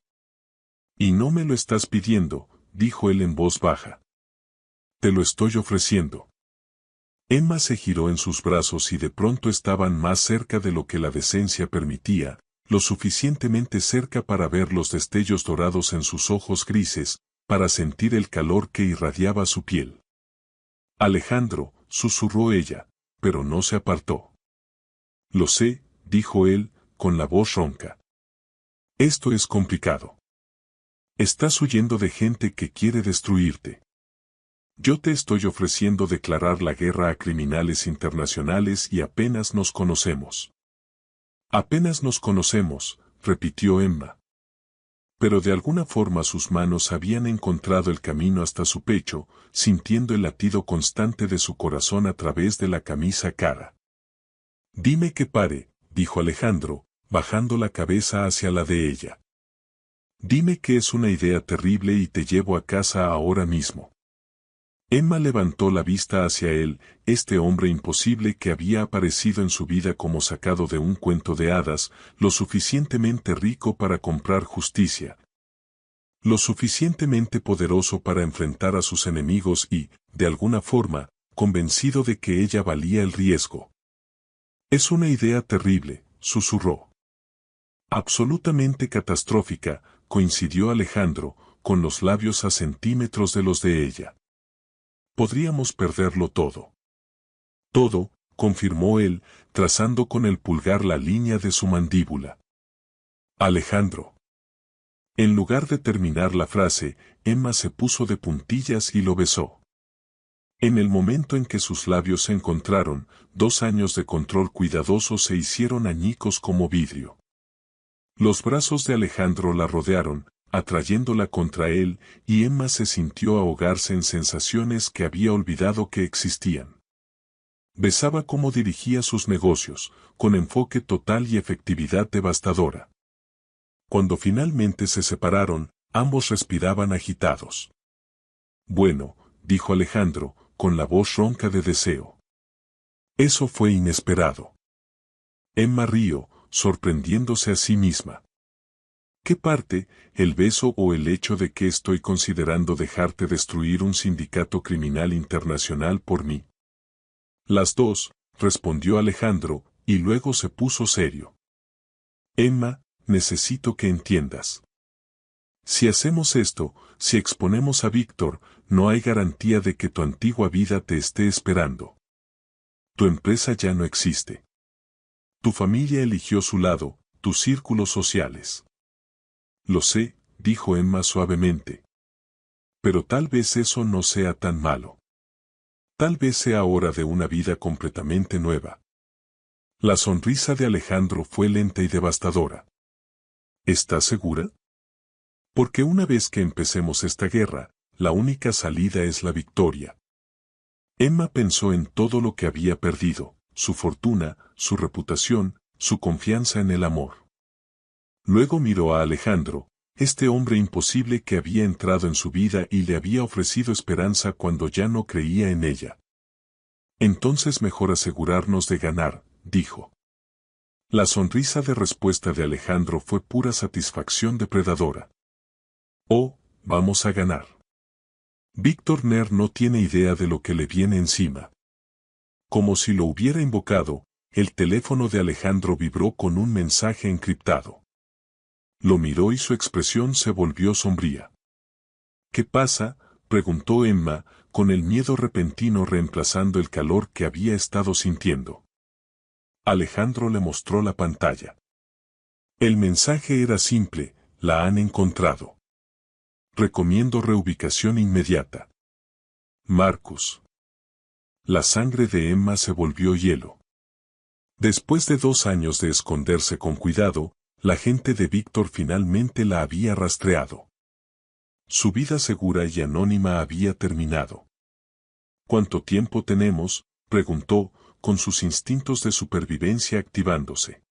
Y no me lo estás pidiendo, dijo él en voz baja. Te lo estoy ofreciendo. Emma se giró en sus brazos y de pronto estaban más cerca de lo que la decencia permitía, lo suficientemente cerca para ver los destellos dorados en sus ojos grises, para sentir el calor que irradiaba su piel. Alejandro, susurró ella, pero no se apartó. Lo sé, dijo él, con la voz ronca. Esto es complicado. Estás huyendo de gente que quiere destruirte. Yo te estoy ofreciendo declarar la guerra a criminales internacionales y apenas nos conocemos. Apenas nos conocemos, repitió Emma. Pero de alguna forma sus manos habían encontrado el camino hasta su pecho, sintiendo el latido constante de su corazón a través de la camisa cara. Dime que pare, dijo Alejandro, bajando la cabeza hacia la de ella. Dime que es una idea terrible y te llevo a casa ahora mismo. Emma levantó la vista hacia él, este hombre imposible que había aparecido en su vida como sacado de un cuento de hadas, lo suficientemente rico para comprar justicia, lo suficientemente poderoso para enfrentar a sus enemigos y, de alguna forma, convencido de que ella valía el riesgo. Es una idea terrible, susurró. Absolutamente catastrófica, coincidió Alejandro, con los labios a centímetros de los de ella. Podríamos perderlo todo. Todo, confirmó él, trazando con el pulgar la línea de su mandíbula. Alejandro. En lugar de terminar la frase, Emma se puso de puntillas y lo besó. En el momento en que sus labios se encontraron, 2 años de control cuidadoso se hicieron añicos como vidrio. Los brazos de Alejandro la rodearon, atrayéndola contra él, y Emma se sintió ahogarse en sensaciones que había olvidado que existían. Besaba cómo dirigía sus negocios, con enfoque total y efectividad devastadora. Cuando finalmente se separaron, ambos respiraban agitados. Bueno, dijo Alejandro, con la voz ronca de deseo. Eso fue inesperado. Emma rió, sorprendiéndose a sí misma. ¿Qué parte, el beso o el hecho de que estoy considerando dejarte destruir un sindicato criminal internacional por mí? Las dos, respondió Alejandro, y luego se puso serio. Emma, necesito que entiendas. Si hacemos esto, si exponemos a Víctor, no hay garantía de que tu antigua vida te esté esperando. Tu empresa ya no existe. Tu familia eligió su lado, tus círculos sociales. Lo sé, dijo Emma suavemente. Pero tal vez eso no sea tan malo. Tal vez sea hora de una vida completamente nueva. La sonrisa de Alejandro fue lenta y devastadora. ¿Estás segura? Porque una vez que empecemos esta guerra, la única salida es la victoria. Emma pensó en todo lo que había perdido, su fortuna, su reputación, su confianza en el amor. Luego miró a Alejandro, este hombre imposible que había entrado en su vida y le había ofrecido esperanza cuando ya no creía en ella. Entonces mejor asegurarnos de ganar, dijo. La sonrisa de respuesta de Alejandro fue pura satisfacción depredadora. Oh, vamos a ganar. Víctor Ner no tiene idea de lo que le viene encima. Como si lo hubiera invocado, el teléfono de Alejandro vibró con un mensaje encriptado. Lo miró y su expresión se volvió sombría. ¿Qué pasa?, preguntó Emma, con el miedo repentino reemplazando el calor que había estado sintiendo. Alejandro le mostró la pantalla. El mensaje era simple: la han encontrado. Recomiendo reubicación inmediata. Marcus. La sangre de Emma se volvió hielo. Después de 2 años de esconderse con cuidado, la gente de Víctor finalmente la había rastreado. Su vida segura y anónima había terminado. ¿Cuánto tiempo tenemos?, preguntó, con sus instintos de supervivencia activándose.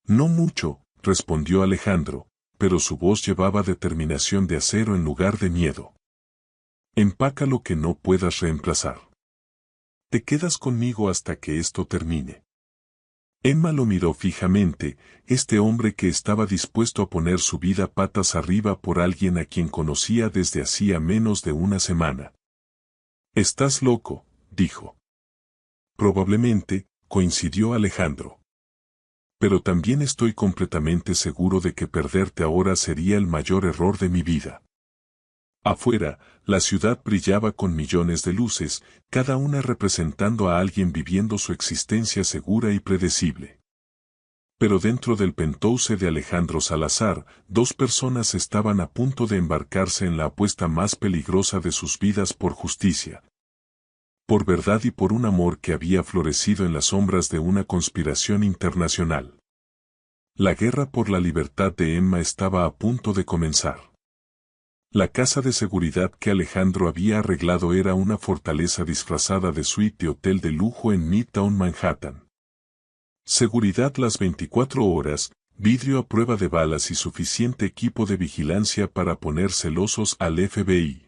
No mucho, respondió Alejandro, pero su voz llevaba determinación de acero en lugar de miedo. Empaca lo que no puedas reemplazar. Te quedas conmigo hasta que esto termine. Emma lo miró fijamente, este hombre que estaba dispuesto a poner su vida patas arriba por alguien a quien conocía desde hacía menos de una semana. Estás loco, dijo. Probablemente, coincidió Alejandro. Pero también estoy completamente seguro de que perderte ahora sería el mayor error de mi vida. Afuera, la ciudad brillaba con millones de luces, cada una representando a alguien viviendo su existencia segura y predecible. Pero dentro del penthouse de Alejandro Salazar, 2 personas estaban a punto de embarcarse en la apuesta más peligrosa de sus vidas por justicia. Por verdad y por un amor que había florecido en las sombras de una conspiración internacional. La guerra por la libertad de Emma estaba a punto de comenzar. La casa de seguridad que Alejandro había arreglado era una fortaleza disfrazada de suite de hotel de lujo en Midtown Manhattan. Seguridad las 24 horas, vidrio a prueba de balas y suficiente equipo de vigilancia para poner celosos al FBI.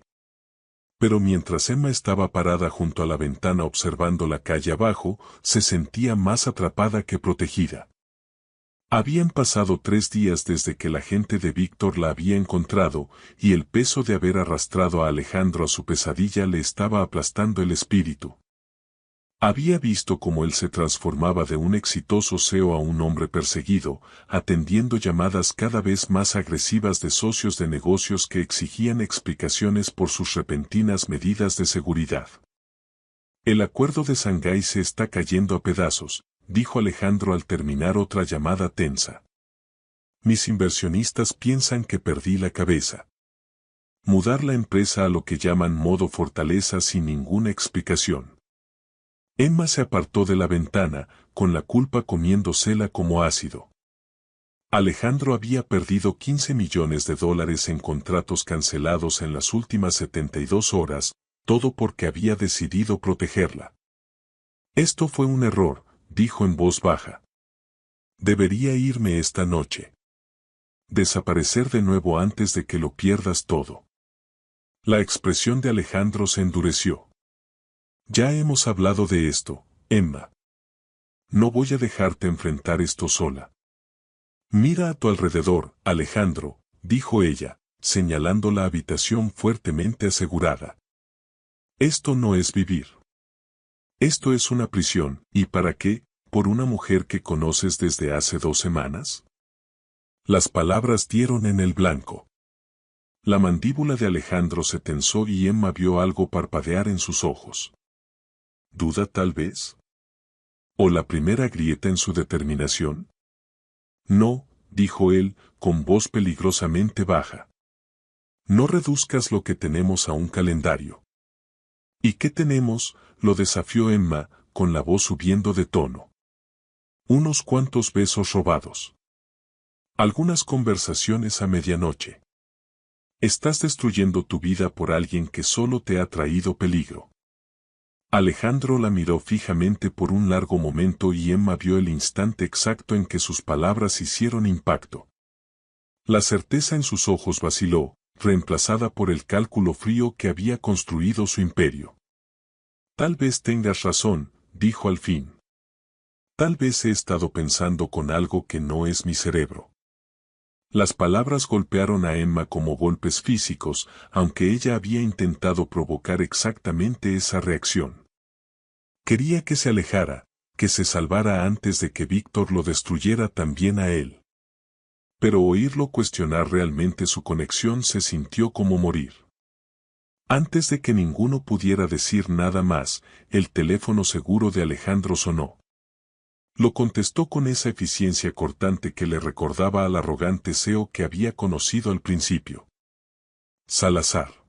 Pero mientras Emma estaba parada junto a la ventana observando la calle abajo, se sentía más atrapada que protegida. Habían pasado 3 días desde que la gente de Víctor la había encontrado, y el peso de haber arrastrado a Alejandro a su pesadilla le estaba aplastando el espíritu. Había visto cómo él se transformaba de un exitoso CEO a un hombre perseguido, atendiendo llamadas cada vez más agresivas de socios de negocios que exigían explicaciones por sus repentinas medidas de seguridad. El acuerdo de Shanghái se está cayendo a pedazos, dijo Alejandro al terminar otra llamada tensa. Mis inversionistas piensan que perdí la cabeza. Mudar la empresa a lo que llaman modo fortaleza sin ninguna explicación. Emma se apartó de la ventana, con la culpa comiéndosela como ácido. Alejandro había perdido $15 millones en contratos cancelados en las últimas 72 horas, todo porque había decidido protegerla. Esto fue un error, dijo en voz baja. Debería irme esta noche. Desaparecer de nuevo antes de que lo pierdas todo. La expresión de Alejandro se endureció. Ya hemos hablado de esto, Emma. No voy a dejarte enfrentar esto sola. Mira a tu alrededor, Alejandro, dijo ella, señalando la habitación fuertemente asegurada. Esto no es vivir. Esto es una prisión, ¿y para qué? ¿Por una mujer que conoces desde hace 2 semanas? Las palabras dieron en el blanco. La mandíbula de Alejandro se tensó y Emma vio algo parpadear en sus ojos. ¿Duda tal vez? ¿O la primera grieta en su determinación? No, dijo él, con voz peligrosamente baja. No reduzcas lo que tenemos a un calendario. ¿Y qué tenemos?, lo desafió Emma, con la voz subiendo de tono. Unos cuantos besos robados. Algunas conversaciones a medianoche. Estás destruyendo tu vida por alguien que solo te ha traído peligro. Alejandro la miró fijamente por un largo momento y Emma vio el instante exacto en que sus palabras hicieron impacto. La certeza en sus ojos vaciló, reemplazada por el cálculo frío que había construido su imperio. Tal vez tengas razón, dijo al fin. Tal vez he estado pensando con algo que no es mi cerebro. Las palabras golpearon a Emma como golpes físicos, aunque ella había intentado provocar exactamente esa reacción. Quería que se alejara, que se salvara antes de que Víctor lo destruyera también a él. Pero oírlo cuestionar realmente su conexión se sintió como morir. Antes de que ninguno pudiera decir nada más, el teléfono seguro de Alejandro sonó. Lo contestó con esa eficiencia cortante que le recordaba al arrogante CEO que había conocido al principio. Salazar.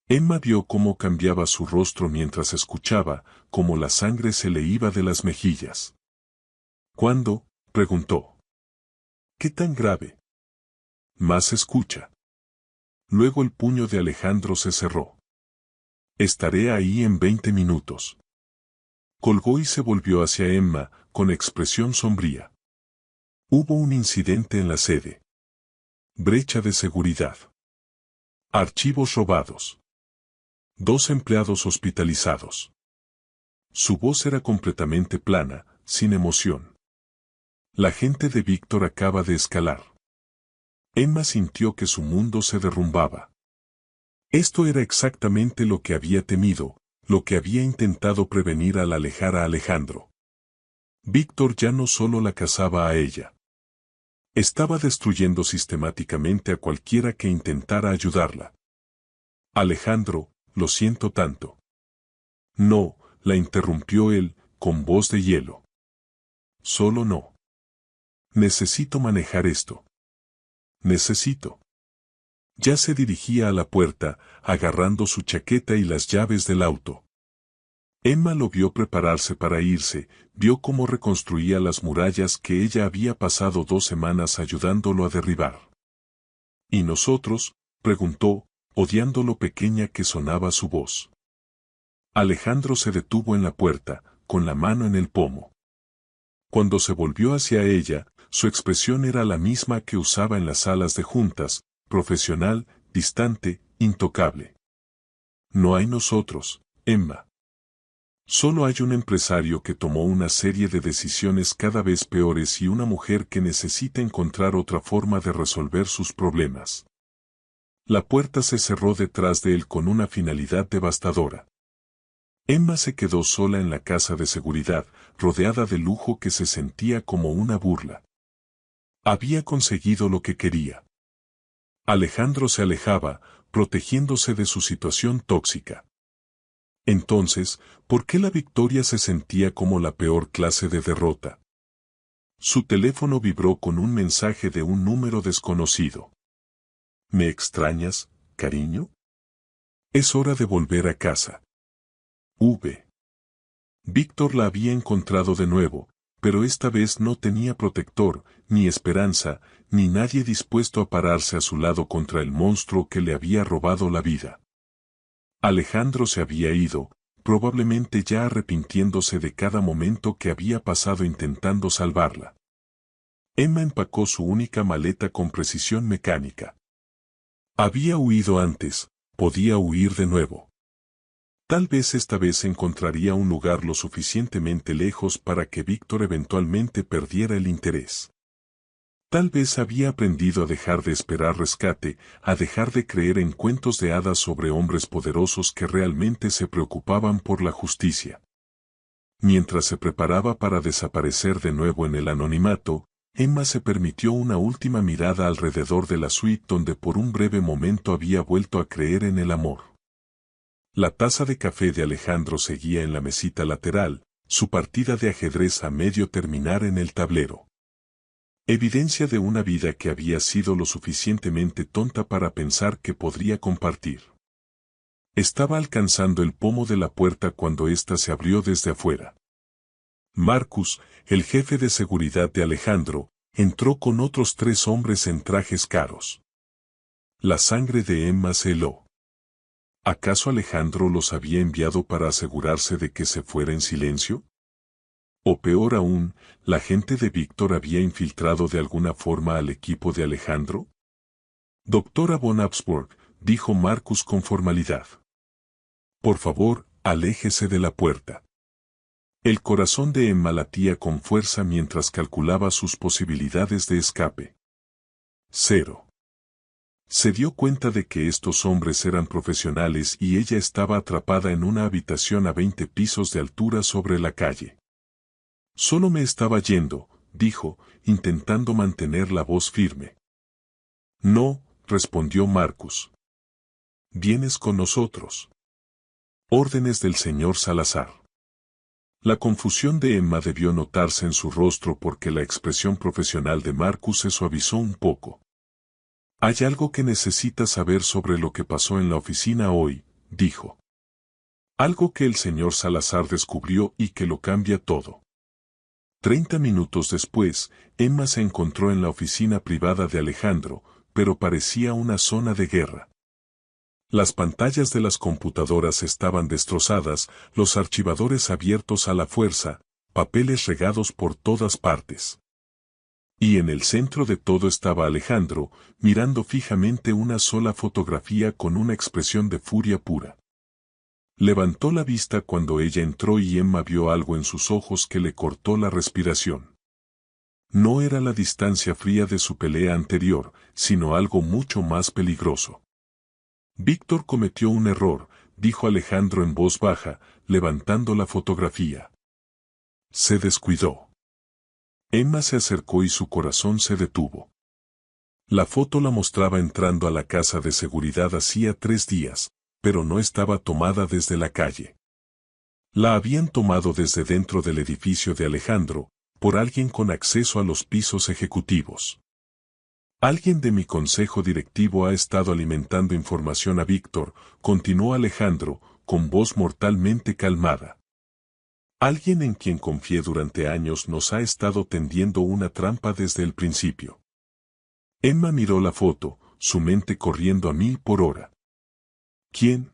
Emma vio cómo cambiaba su rostro mientras escuchaba, cómo la sangre se le iba de las mejillas. ¿Cuándo?, preguntó. ¿Qué tan grave? Más escucha. Luego el puño de Alejandro se cerró. Estaré ahí en 20 minutos. Colgó y se volvió hacia Emma, con expresión sombría. Hubo un incidente en la sede. Brecha de seguridad. Archivos robados. 2 empleados hospitalizados. Su voz era completamente plana, sin emoción. La gente de Víctor acaba de escalar. Emma sintió que su mundo se derrumbaba. Esto era exactamente lo que había temido, lo que había intentado prevenir al alejar a Alejandro. Víctor ya no solo la cazaba a ella. Estaba destruyendo sistemáticamente a cualquiera que intentara ayudarla. Alejandro, lo siento tanto. No, la interrumpió él, con voz de hielo. Solo no. Necesito manejar esto. Necesito. Ya se dirigía a la puerta, agarrando su chaqueta y las llaves del auto. Emma lo vio prepararse para irse, vio cómo reconstruía las murallas que ella había pasado 2 semanas ayudándolo a derribar. ¿Y nosotros?, preguntó, odiando lo pequeña que sonaba su voz. Alejandro se detuvo en la puerta, con la mano en el pomo. Cuando se volvió hacia ella, su expresión era la misma que usaba en las salas de juntas, profesional, distante, intocable. No hay nosotros, Emma. Solo hay un empresario que tomó una serie de decisiones cada vez peores y una mujer que necesita encontrar otra forma de resolver sus problemas. La puerta se cerró detrás de él con una finalidad devastadora. Emma se quedó sola en la casa de seguridad, rodeada de lujo que se sentía como una burla. Había conseguido lo que quería. Alejandro se alejaba, protegiéndose de su situación tóxica. Entonces, ¿por qué la victoria se sentía como la peor clase de derrota? Su teléfono vibró con un mensaje de un número desconocido. ¿Me extrañas, cariño? Es hora de volver a casa. Víctor la había encontrado de nuevo, pero esta vez no tenía protector, ni esperanza, ni nadie dispuesto a pararse a su lado contra el monstruo que le había robado la vida. Alejandro se había ido, probablemente ya arrepintiéndose de cada momento que había pasado intentando salvarla. Emma empacó su única maleta con precisión mecánica. Había huido antes, podía huir de nuevo. Tal vez esta vez encontraría un lugar lo suficientemente lejos para que Víctor eventualmente perdiera el interés. Tal vez había aprendido a dejar de esperar rescate, a dejar de creer en cuentos de hadas sobre hombres poderosos que realmente se preocupaban por la justicia. Mientras se preparaba para desaparecer de nuevo en el anonimato, Emma se permitió una última mirada alrededor de la suite donde por un breve momento había vuelto a creer en el amor. La taza de café de Alejandro seguía en la mesita lateral, su partida de ajedrez a medio terminar en el tablero. Evidencia de una vida que había sido lo suficientemente tonta para pensar que podría compartir. Estaba alcanzando el pomo de la puerta cuando ésta se abrió desde afuera. Marcus, el jefe de seguridad de Alejandro, entró con otros 3 hombres en trajes caros. La sangre de Emma se heló. ¿Acaso Alejandro los había enviado para asegurarse de que se fuera en silencio? O peor aún, ¿la gente de Víctor había infiltrado de alguna forma al equipo de Alejandro? Doctora von Habsburg, dijo Marcus con formalidad. Por favor, aléjese de la puerta. El corazón de Emma latía con fuerza mientras calculaba sus posibilidades de escape. 0. Se dio cuenta de que estos hombres eran profesionales y ella estaba atrapada en una habitación a 20 pisos de altura sobre la calle. Solo me estaba yendo, dijo, intentando mantener la voz firme. No, respondió Marcus. Vienes con nosotros. Órdenes del señor Salazar. La confusión de Emma debió notarse en su rostro porque la expresión profesional de Marcus se suavizó un poco. Hay algo que necesitas saber sobre lo que pasó en la oficina hoy, dijo. Algo que el señor Salazar descubrió y que lo cambia todo. 30 minutos después, Emma se encontró en la oficina privada de Alejandro, pero parecía una zona de guerra. Las pantallas de las computadoras estaban destrozadas, los archivadores abiertos a la fuerza, papeles regados por todas partes. Y en el centro de todo estaba Alejandro, mirando fijamente una sola fotografía con una expresión de furia pura. Levantó la vista cuando ella entró y Emma vio algo en sus ojos que le cortó la respiración. No era la distancia fría de su pelea anterior, sino algo mucho más peligroso. Víctor cometió un error, dijo Alejandro en voz baja, levantando la fotografía. Se descuidó. Emma se acercó y su corazón se detuvo. La foto la mostraba entrando a la casa de seguridad hacía 3 días, pero no estaba tomada desde la calle. La habían tomado desde dentro del edificio de Alejandro, por alguien con acceso a los pisos ejecutivos. Alguien de mi consejo directivo ha estado alimentando información a Víctor, continuó Alejandro, con voz mortalmente calmada. Alguien en quien confié durante años nos ha estado tendiendo una trampa desde el principio. Emma miró la foto, su mente corriendo a 1000 por hora. ¿Quién?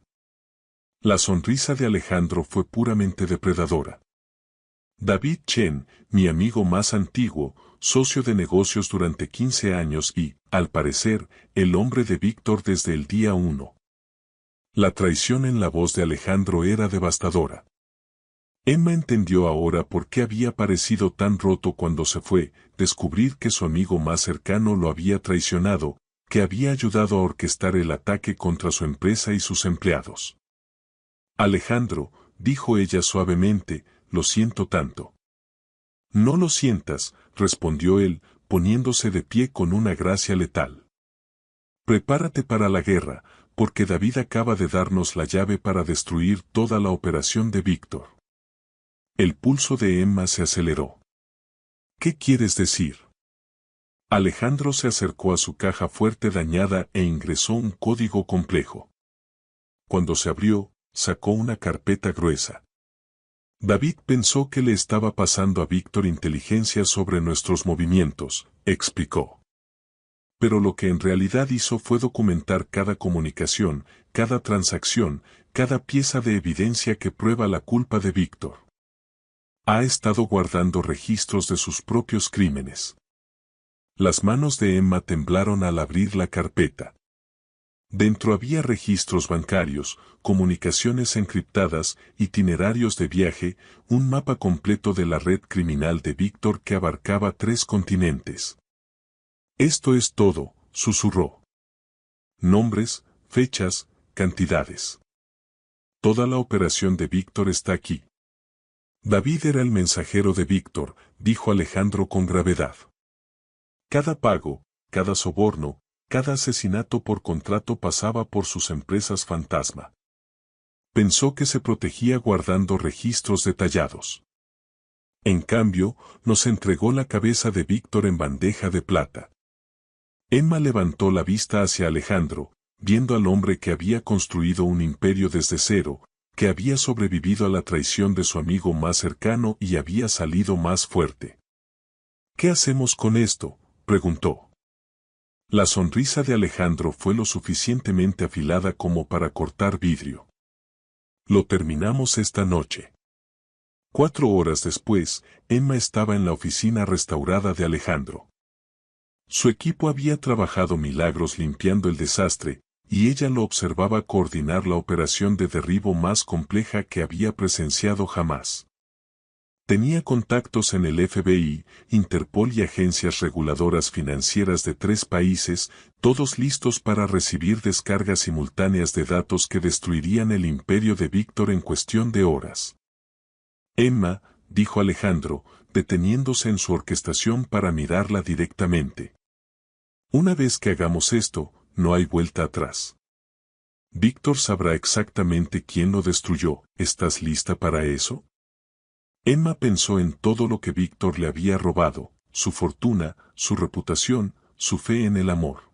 La sonrisa de Alejandro fue puramente depredadora. David Chen, mi amigo más antiguo, socio de negocios durante 15 años y, al parecer, el hombre de Víctor desde el día 1. La traición en la voz de Alejandro era devastadora. Emma entendió ahora por qué había parecido tan roto cuando se fue, descubrir que su amigo más cercano lo había traicionado, que había ayudado a orquestar el ataque contra su empresa y sus empleados. Alejandro, dijo ella suavemente, lo siento tanto. No lo sientas, respondió él, poniéndose de pie con una gracia letal. Prepárate para la guerra, porque David acaba de darnos la llave para destruir toda la operación de Víctor. El pulso de Emma se aceleró. ¿Qué quieres decir? Alejandro se acercó a su caja fuerte dañada e ingresó un código complejo. Cuando se abrió, sacó una carpeta gruesa. David pensó que le estaba pasando a Víctor inteligencia sobre nuestros movimientos, explicó. Pero lo que en realidad hizo fue documentar cada comunicación, cada transacción, cada pieza de evidencia que prueba la culpa de Víctor. Ha estado guardando registros de sus propios crímenes. Las manos de Emma temblaron al abrir la carpeta. Dentro había registros bancarios, comunicaciones encriptadas, itinerarios de viaje, un mapa completo de la red criminal de Víctor que abarcaba 3 continentes. Esto es todo, susurró. Nombres, fechas, cantidades. Toda la operación de Víctor está aquí. David era el mensajero de Víctor, dijo Alejandro con gravedad. Cada pago, cada soborno, cada asesinato por contrato pasaba por sus empresas fantasma. Pensó que se protegía guardando registros detallados. En cambio, nos entregó la cabeza de Víctor en bandeja de plata. Emma levantó la vista hacia Alejandro, viendo al hombre que había construido un imperio desde cero, que había sobrevivido a la traición de su amigo más cercano y había salido más fuerte. ¿Qué hacemos con esto?, preguntó. La sonrisa de Alejandro fue lo suficientemente afilada como para cortar vidrio. Lo terminamos esta noche. 4 horas después, Emma estaba en la oficina restaurada de Alejandro. Su equipo había trabajado milagros limpiando el desastre, y ella lo observaba coordinar la operación de derribo más compleja que había presenciado jamás. Tenía contactos en el FBI, Interpol y agencias reguladoras financieras de 3 países, todos listos para recibir descargas simultáneas de datos que destruirían el imperio de Víctor en cuestión de horas. Emma, dijo Alejandro, deteniéndose en su orquestación para mirarla directamente. Una vez que hagamos esto, no hay vuelta atrás. Víctor sabrá exactamente quién lo destruyó. ¿Estás lista para eso? Emma pensó en todo lo que Víctor le había robado, su fortuna, su reputación, su fe en el amor.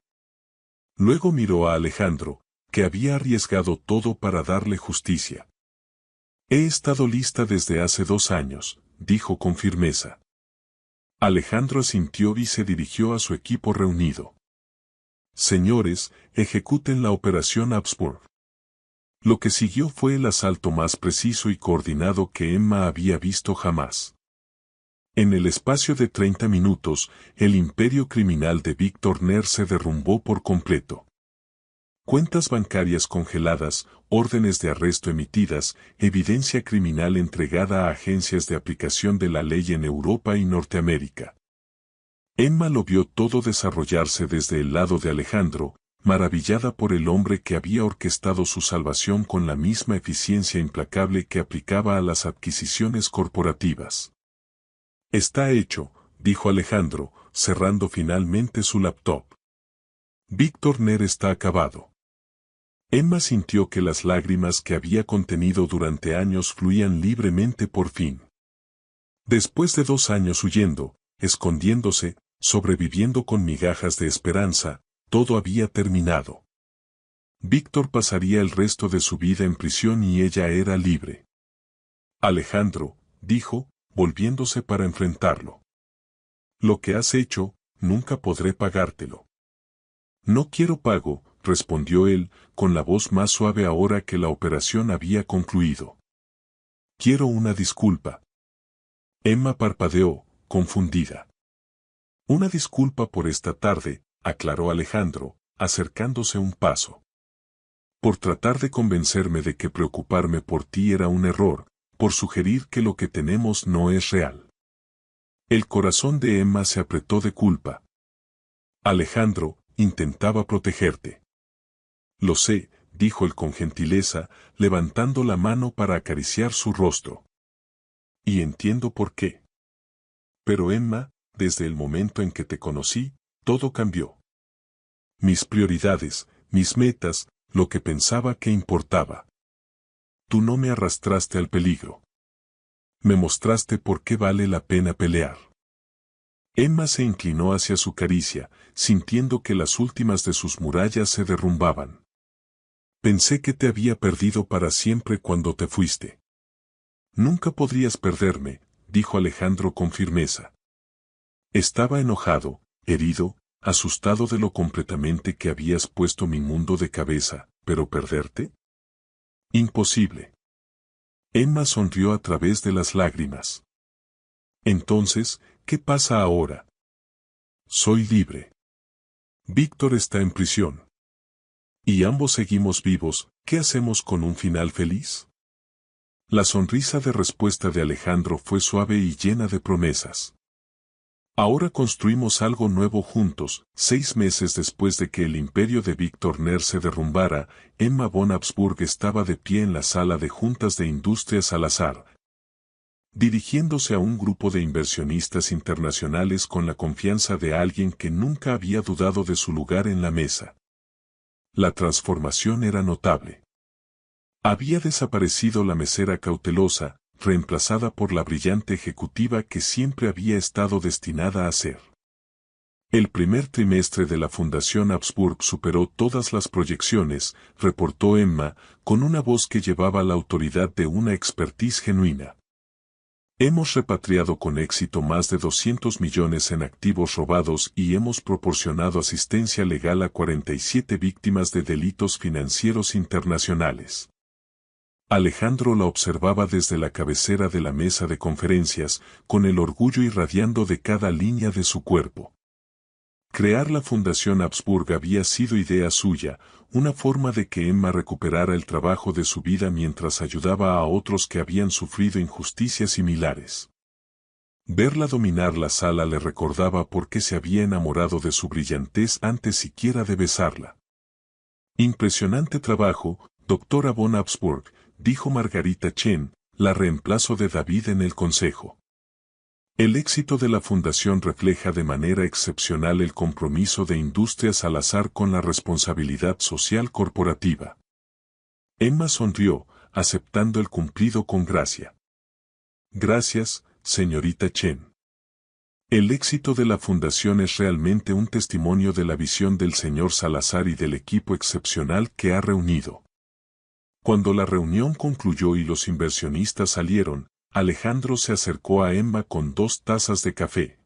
Luego miró a Alejandro, que había arriesgado todo para darle justicia. He estado lista desde hace 2 años, dijo con firmeza. Alejandro asintió y se dirigió a su equipo reunido. Señores, ejecuten la operación Habsburg. Lo que siguió fue el asalto más preciso y coordinado que Emma había visto jamás. En el espacio de 30 minutos, el imperio criminal de Víctor Ner se derrumbó por completo. Cuentas bancarias congeladas, órdenes de arresto emitidas, evidencia criminal entregada a agencias de aplicación de la ley en Europa y Norteamérica. Emma lo vio todo desarrollarse desde el lado de Alejandro, maravillada por el hombre que había orquestado su salvación con la misma eficiencia implacable que aplicaba a las adquisiciones corporativas. Está hecho, dijo Alejandro, cerrando finalmente su laptop. Víctor Ner está acabado. Emma sintió que las lágrimas que había contenido durante años fluían libremente por fin. Después de 2 años huyendo, escondiéndose, sobreviviendo con migajas de esperanza, todo había terminado. Víctor pasaría el resto de su vida en prisión y ella era libre. Alejandro, dijo, volviéndose para enfrentarlo. Lo que has hecho, nunca podré pagártelo. No quiero pago, respondió él, con la voz más suave ahora que la operación había concluido. Quiero una disculpa. Emma parpadeó, confundida. Una disculpa por esta tarde, aclaró Alejandro, acercándose un paso. Por tratar de convencerme de que preocuparme por ti era un error, por sugerir que lo que tenemos no es real. El corazón de Emma se apretó de culpa. Alejandro, intentaba protegerte. Lo sé, dijo él con gentileza, levantando la mano para acariciar su rostro. Y entiendo por qué. Pero Emma, desde el momento en que te conocí, todo cambió. Mis prioridades, mis metas, lo que pensaba que importaba. Tú no me arrastraste al peligro. Me mostraste por qué vale la pena pelear. Emma se inclinó hacia su caricia, sintiendo que las últimas de sus murallas se derrumbaban. Pensé que te había perdido para siempre cuando te fuiste. Nunca podrías perderme, dijo Alejandro con firmeza. Estaba enojado, herido, asustado de lo completamente que habías puesto mi mundo de cabeza, pero ¿perderte? Imposible. Emma sonrió a través de las lágrimas. Entonces, ¿qué pasa ahora? Soy libre. Víctor está en prisión. Y ambos seguimos vivos, ¿qué hacemos con un final feliz? La sonrisa de respuesta de Alejandro fue suave y llena de promesas. Ahora construimos algo nuevo juntos. 6 meses después de que el imperio de Víctor Ner se derrumbara, Emma von Habsburg estaba de pie en la sala de juntas de Industrias Salazar. dirigiéndose a un grupo de inversionistas internacionales con la confianza de alguien que nunca había dudado de su lugar en la mesa. La transformación era notable. Había desaparecido la mesera cautelosa, reemplazada por la brillante ejecutiva que siempre había estado destinada a ser. El primer trimestre de la Fundación Habsburg superó todas las proyecciones, reportó Emma, con una voz que llevaba la autoridad de una expertise genuina. Hemos repatriado con éxito más de 200 millones en activos robados y hemos proporcionado asistencia legal a 47 víctimas de delitos financieros internacionales. Alejandro la observaba desde la cabecera de la mesa de conferencias, con el orgullo irradiando de cada línea de su cuerpo. Crear la Fundación Habsburg había sido idea suya, una forma de que Emma recuperara el trabajo de su vida mientras ayudaba a otros que habían sufrido injusticias similares. Verla dominar la sala le recordaba por qué se había enamorado de su brillantez antes siquiera de besarla. Impresionante trabajo, doctora von Habsburg, dijo Margarita Chen, la reemplazo de David en el consejo. El éxito de la fundación refleja de manera excepcional el compromiso de Industrias Salazar con la responsabilidad social corporativa. Emma sonrió, aceptando el cumplido con gracia. Gracias, señorita Chen. El éxito de la fundación es realmente un testimonio de la visión del señor Salazar y del equipo excepcional que ha reunido. Cuando la reunión concluyó y los inversionistas salieron, Alejandro se acercó a Emma con 2 tazas de café.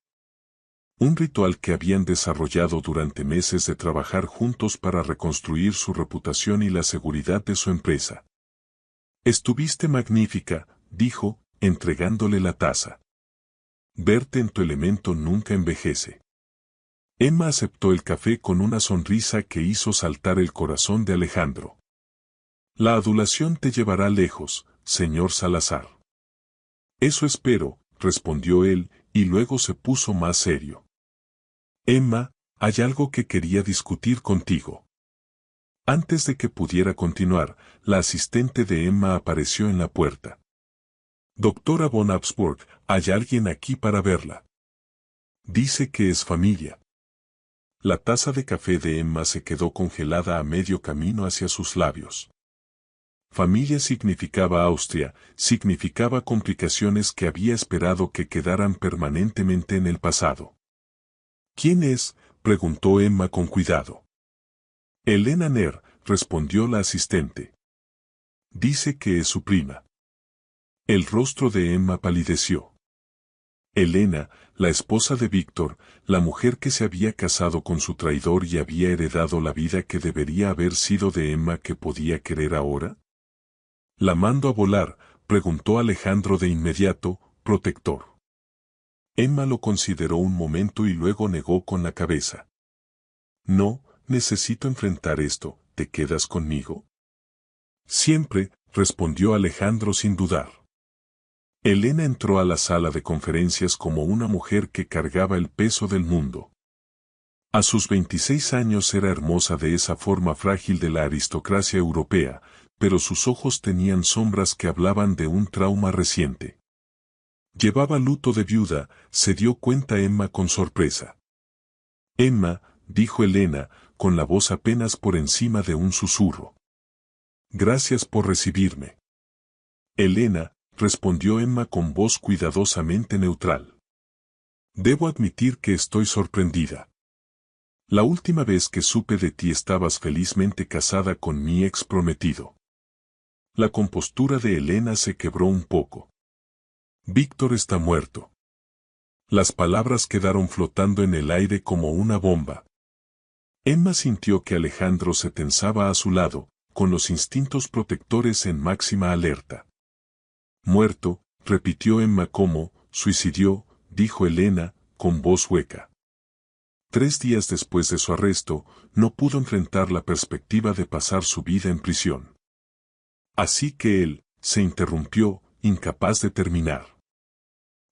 Un ritual que habían desarrollado durante meses de trabajar juntos para reconstruir su reputación y la seguridad de su empresa. Estuviste magnífica, dijo, entregándole la taza. Verte en tu elemento nunca envejece. Emma aceptó el café con una sonrisa que hizo saltar el corazón de Alejandro. La adulación te llevará lejos, señor Salazar. Eso espero, respondió él, y luego se puso más serio. Emma, hay algo que quería discutir contigo. Antes de que pudiera continuar, la asistente de Emma apareció en la puerta. Doctora von Habsburg, hay alguien aquí para verla. Dice que es familia. La taza de café de Emma se quedó congelada a medio camino hacia sus labios. Familia significaba Austria, significaba complicaciones que había esperado que quedaran permanentemente en el pasado. ¿Quién es?, preguntó Emma con cuidado. Elena Ner, respondió la asistente. Dice que es su prima. El rostro de Emma palideció. Elena, la esposa de Víctor, la mujer que se había casado con su traidor y había heredado la vida que debería haber sido de Emma que podía querer ahora. ¿La mando a volar?, preguntó Alejandro de inmediato, protector. Emma lo consideró un momento y luego negó con la cabeza. No, necesito enfrentar esto, ¿te quedas conmigo? Siempre, respondió Alejandro sin dudar. Elena entró a la sala de conferencias como una mujer que cargaba el peso del mundo. A sus 26 años era hermosa de esa forma frágil de la aristocracia europea, pero sus ojos tenían sombras que hablaban de un trauma reciente. Llevaba luto de viuda, se dio cuenta Emma con sorpresa. Emma, dijo Elena, con la voz apenas por encima de un susurro. Gracias por recibirme. Elena, respondió Emma con voz cuidadosamente neutral. Debo admitir que estoy sorprendida. La última vez que supe de ti estabas felizmente casada con mi ex prometido. La compostura de Elena se quebró un poco. Víctor está muerto. Las palabras quedaron flotando en el aire como una bomba. Emma sintió que Alejandro se tensaba a su lado, con los instintos protectores en máxima alerta. Muerto, repitió Emma como, suicidió, dijo Elena, con voz hueca. 3 días después de su arresto, no pudo enfrentar la perspectiva de pasar su vida en prisión. Así que él, se interrumpió, incapaz de terminar.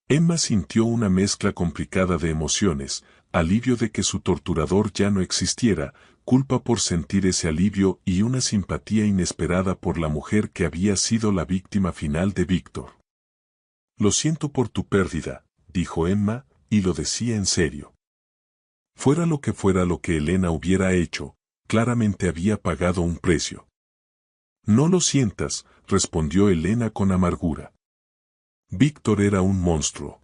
Emma sintió una mezcla complicada de emociones, alivio de que su torturador ya no existiera, culpa por sentir ese alivio y una simpatía inesperada por la mujer que había sido la víctima final de Víctor. Lo siento por tu pérdida, dijo Emma, y lo decía en serio. Fuera lo que Elena hubiera hecho, claramente había pagado un precio. No lo sientas, respondió Elena con amargura. Víctor era un monstruo.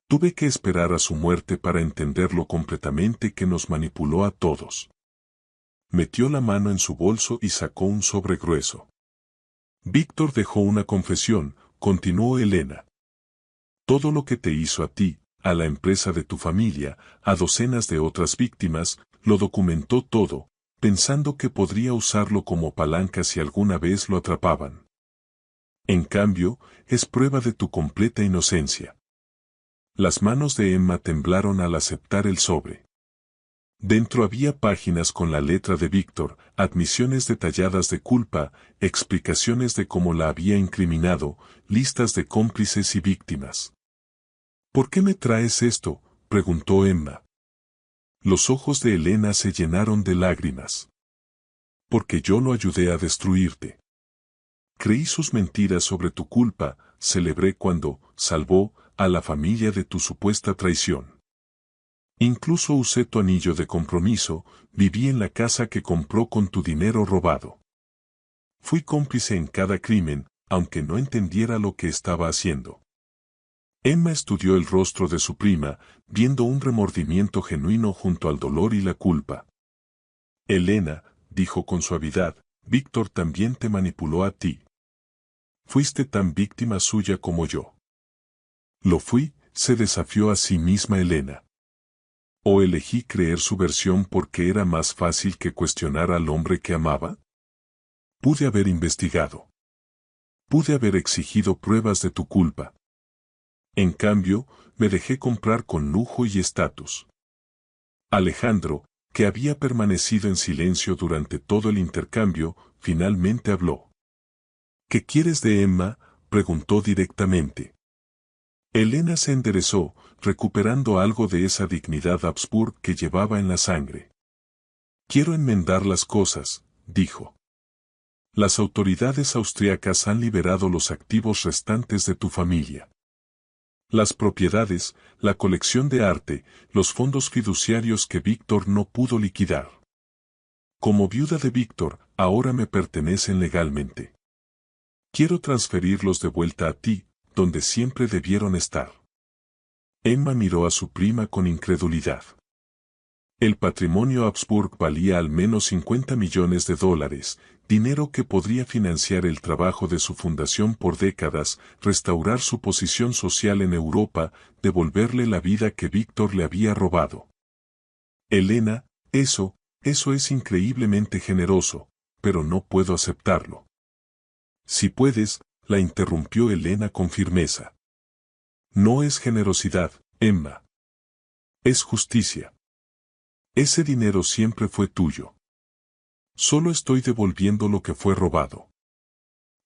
Tuve que esperar a su muerte para entenderlo completamente, que nos manipuló a todos. Metió la mano en su bolso y sacó un sobre grueso. Víctor dejó una confesión, continuó Elena. Todo lo que te hizo a ti, a la empresa de tu familia, a docenas de otras víctimas, lo documentó todo, pensando que podría usarlo como palanca si alguna vez lo atrapaban. En cambio, es prueba de tu completa inocencia. Las manos de Emma temblaron al aceptar el sobre. Dentro había páginas con la letra de Víctor, admisiones detalladas de culpa, explicaciones de cómo la había incriminado, listas de cómplices y víctimas. ¿Por qué me traes esto?, preguntó Emma. Los ojos de Elena se llenaron de lágrimas. Porque yo lo ayudé a destruirte. Creí sus mentiras sobre tu culpa, celebré cuando salvó a la familia de tu supuesta traición. Incluso usé tu anillo de compromiso, viví en la casa que compró con tu dinero robado. Fui cómplice en cada crimen, aunque no entendiera lo que estaba haciendo. Emma estudió el rostro de su prima, viendo un remordimiento genuino junto al dolor y la culpa. Elena, dijo con suavidad, Víctor también te manipuló a ti. Fuiste tan víctima suya como yo. Lo fui, se desafió a sí misma Elena. ¿O elegí creer su versión porque era más fácil que cuestionar al hombre que amaba? Pude haber investigado. Pude haber exigido pruebas de tu culpa. En cambio, me dejé comprar con lujo y estatus. Alejandro, que había permanecido en silencio durante todo el intercambio, finalmente habló. ¿Qué quieres de Emma?, preguntó directamente. Elena se enderezó, recuperando algo de esa dignidad Habsburg que llevaba en la sangre. Quiero enmendar las cosas, dijo. Las autoridades austriacas han liberado los activos restantes de tu familia. Las propiedades, la colección de arte, los fondos fiduciarios que Víctor no pudo liquidar. Como viuda de Víctor, ahora me pertenecen legalmente. Quiero transferirlos de vuelta a ti, donde siempre debieron estar. Emma miró a su prima con incredulidad. El patrimonio Habsburg valía al menos 50 millones de dólares, dinero que podría financiar el trabajo de su fundación por décadas, restaurar su posición social en Europa, devolverle la vida que Víctor le había robado. Elena, eso es increíblemente generoso, pero no puedo aceptarlo. Si puedes, la interrumpió Elena con firmeza. No es generosidad, Emma. Es justicia. Ese dinero siempre fue tuyo. Solo estoy devolviendo lo que fue robado.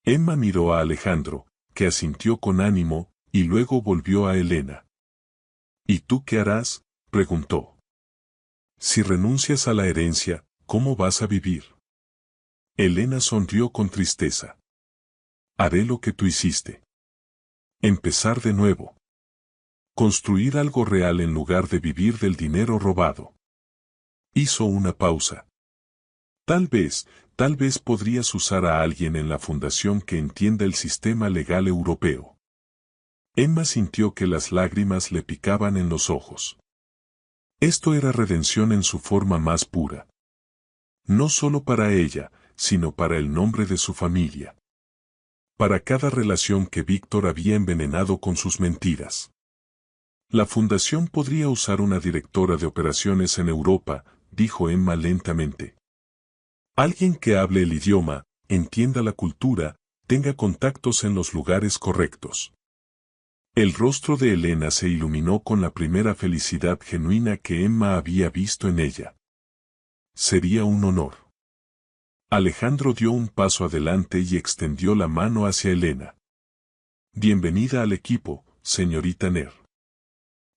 Emma miró a Alejandro, que asintió con ánimo, y luego volvió a Elena. ¿Y tú qué harás?, preguntó. Si renuncias a la herencia, ¿cómo vas a vivir? Elena sonrió con tristeza. Haré lo que tú hiciste. Empezar de nuevo. Construir algo real en lugar de vivir del dinero robado. Hizo una pausa. Tal vez podrías usar a alguien en la fundación que entienda el sistema legal europeo. Emma sintió que las lágrimas le picaban en los ojos. Esto era redención en su forma más pura. No solo para ella, sino para el nombre de su familia. Para cada relación que Víctor había envenenado con sus mentiras. La fundación podría usar una directora de operaciones en Europa, dijo Emma lentamente. Alguien que hable el idioma, entienda la cultura, tenga contactos en los lugares correctos. El rostro de Elena se iluminó con la primera felicidad genuina que Emma había visto en ella. Sería un honor. Alejandro dio un paso adelante y extendió la mano hacia Elena. Bienvenida al equipo, señorita Ner.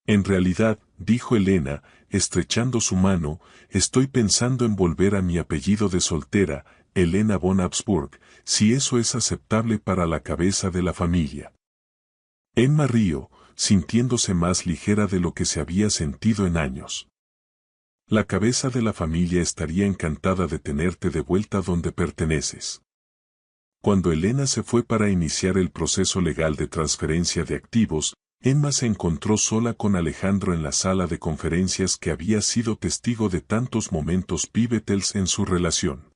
En realidad, dijo Elena, estrechando su mano, estoy pensando en volver a mi apellido de soltera, Elena von Habsburg, si eso es aceptable para la cabeza de la familia. Emma rió, sintiéndose más ligera de lo que se había sentido en años. La cabeza de la familia estaría encantada de tenerte de vuelta donde perteneces. Cuando Elena se fue para iniciar el proceso legal de transferencia de activos, Emma se encontró sola con Alejandro en la sala de conferencias que había sido testigo de tantos momentos pivotales en su relación.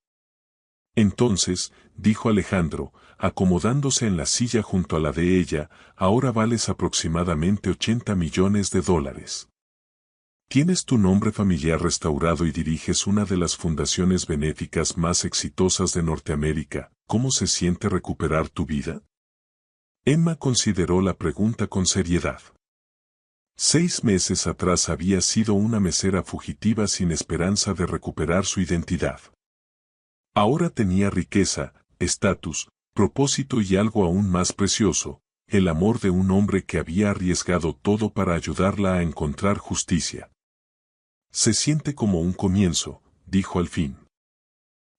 Entonces, dijo Alejandro, acomodándose en la silla junto a la de ella, ahora vales aproximadamente 80 millones de dólares. Tienes tu nombre familiar restaurado y diriges una de las fundaciones benéficas más exitosas de Norteamérica. ¿Cómo se siente recuperar tu vida? Emma consideró la pregunta con seriedad. 6 meses atrás había sido una mesera fugitiva sin esperanza de recuperar su identidad. Ahora tenía riqueza, estatus, propósito y algo aún más precioso, el amor de un hombre que había arriesgado todo para ayudarla a encontrar justicia. Se siente como un comienzo, dijo al fin.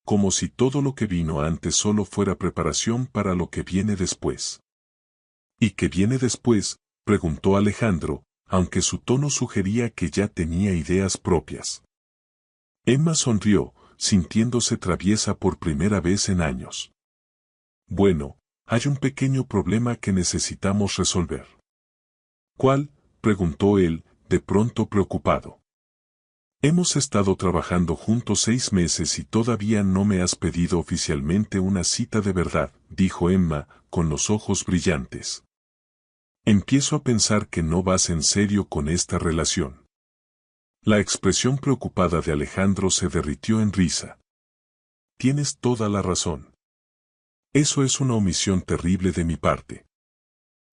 Como si todo lo que vino antes solo fuera preparación para lo que viene después. ¿Y qué viene después?, preguntó Alejandro, aunque su tono sugería que ya tenía ideas propias. Emma sonrió, sintiéndose traviesa por primera vez en años. Bueno, hay un pequeño problema que necesitamos resolver. ¿Cuál?, preguntó él, de pronto preocupado. Hemos estado trabajando juntos 6 meses y todavía no me has pedido oficialmente una cita de verdad, dijo Emma, con los ojos brillantes. Empiezo a pensar que no vas en serio con esta relación. La expresión preocupada de Alejandro se derritió en risa. Tienes toda la razón. Eso es una omisión terrible de mi parte.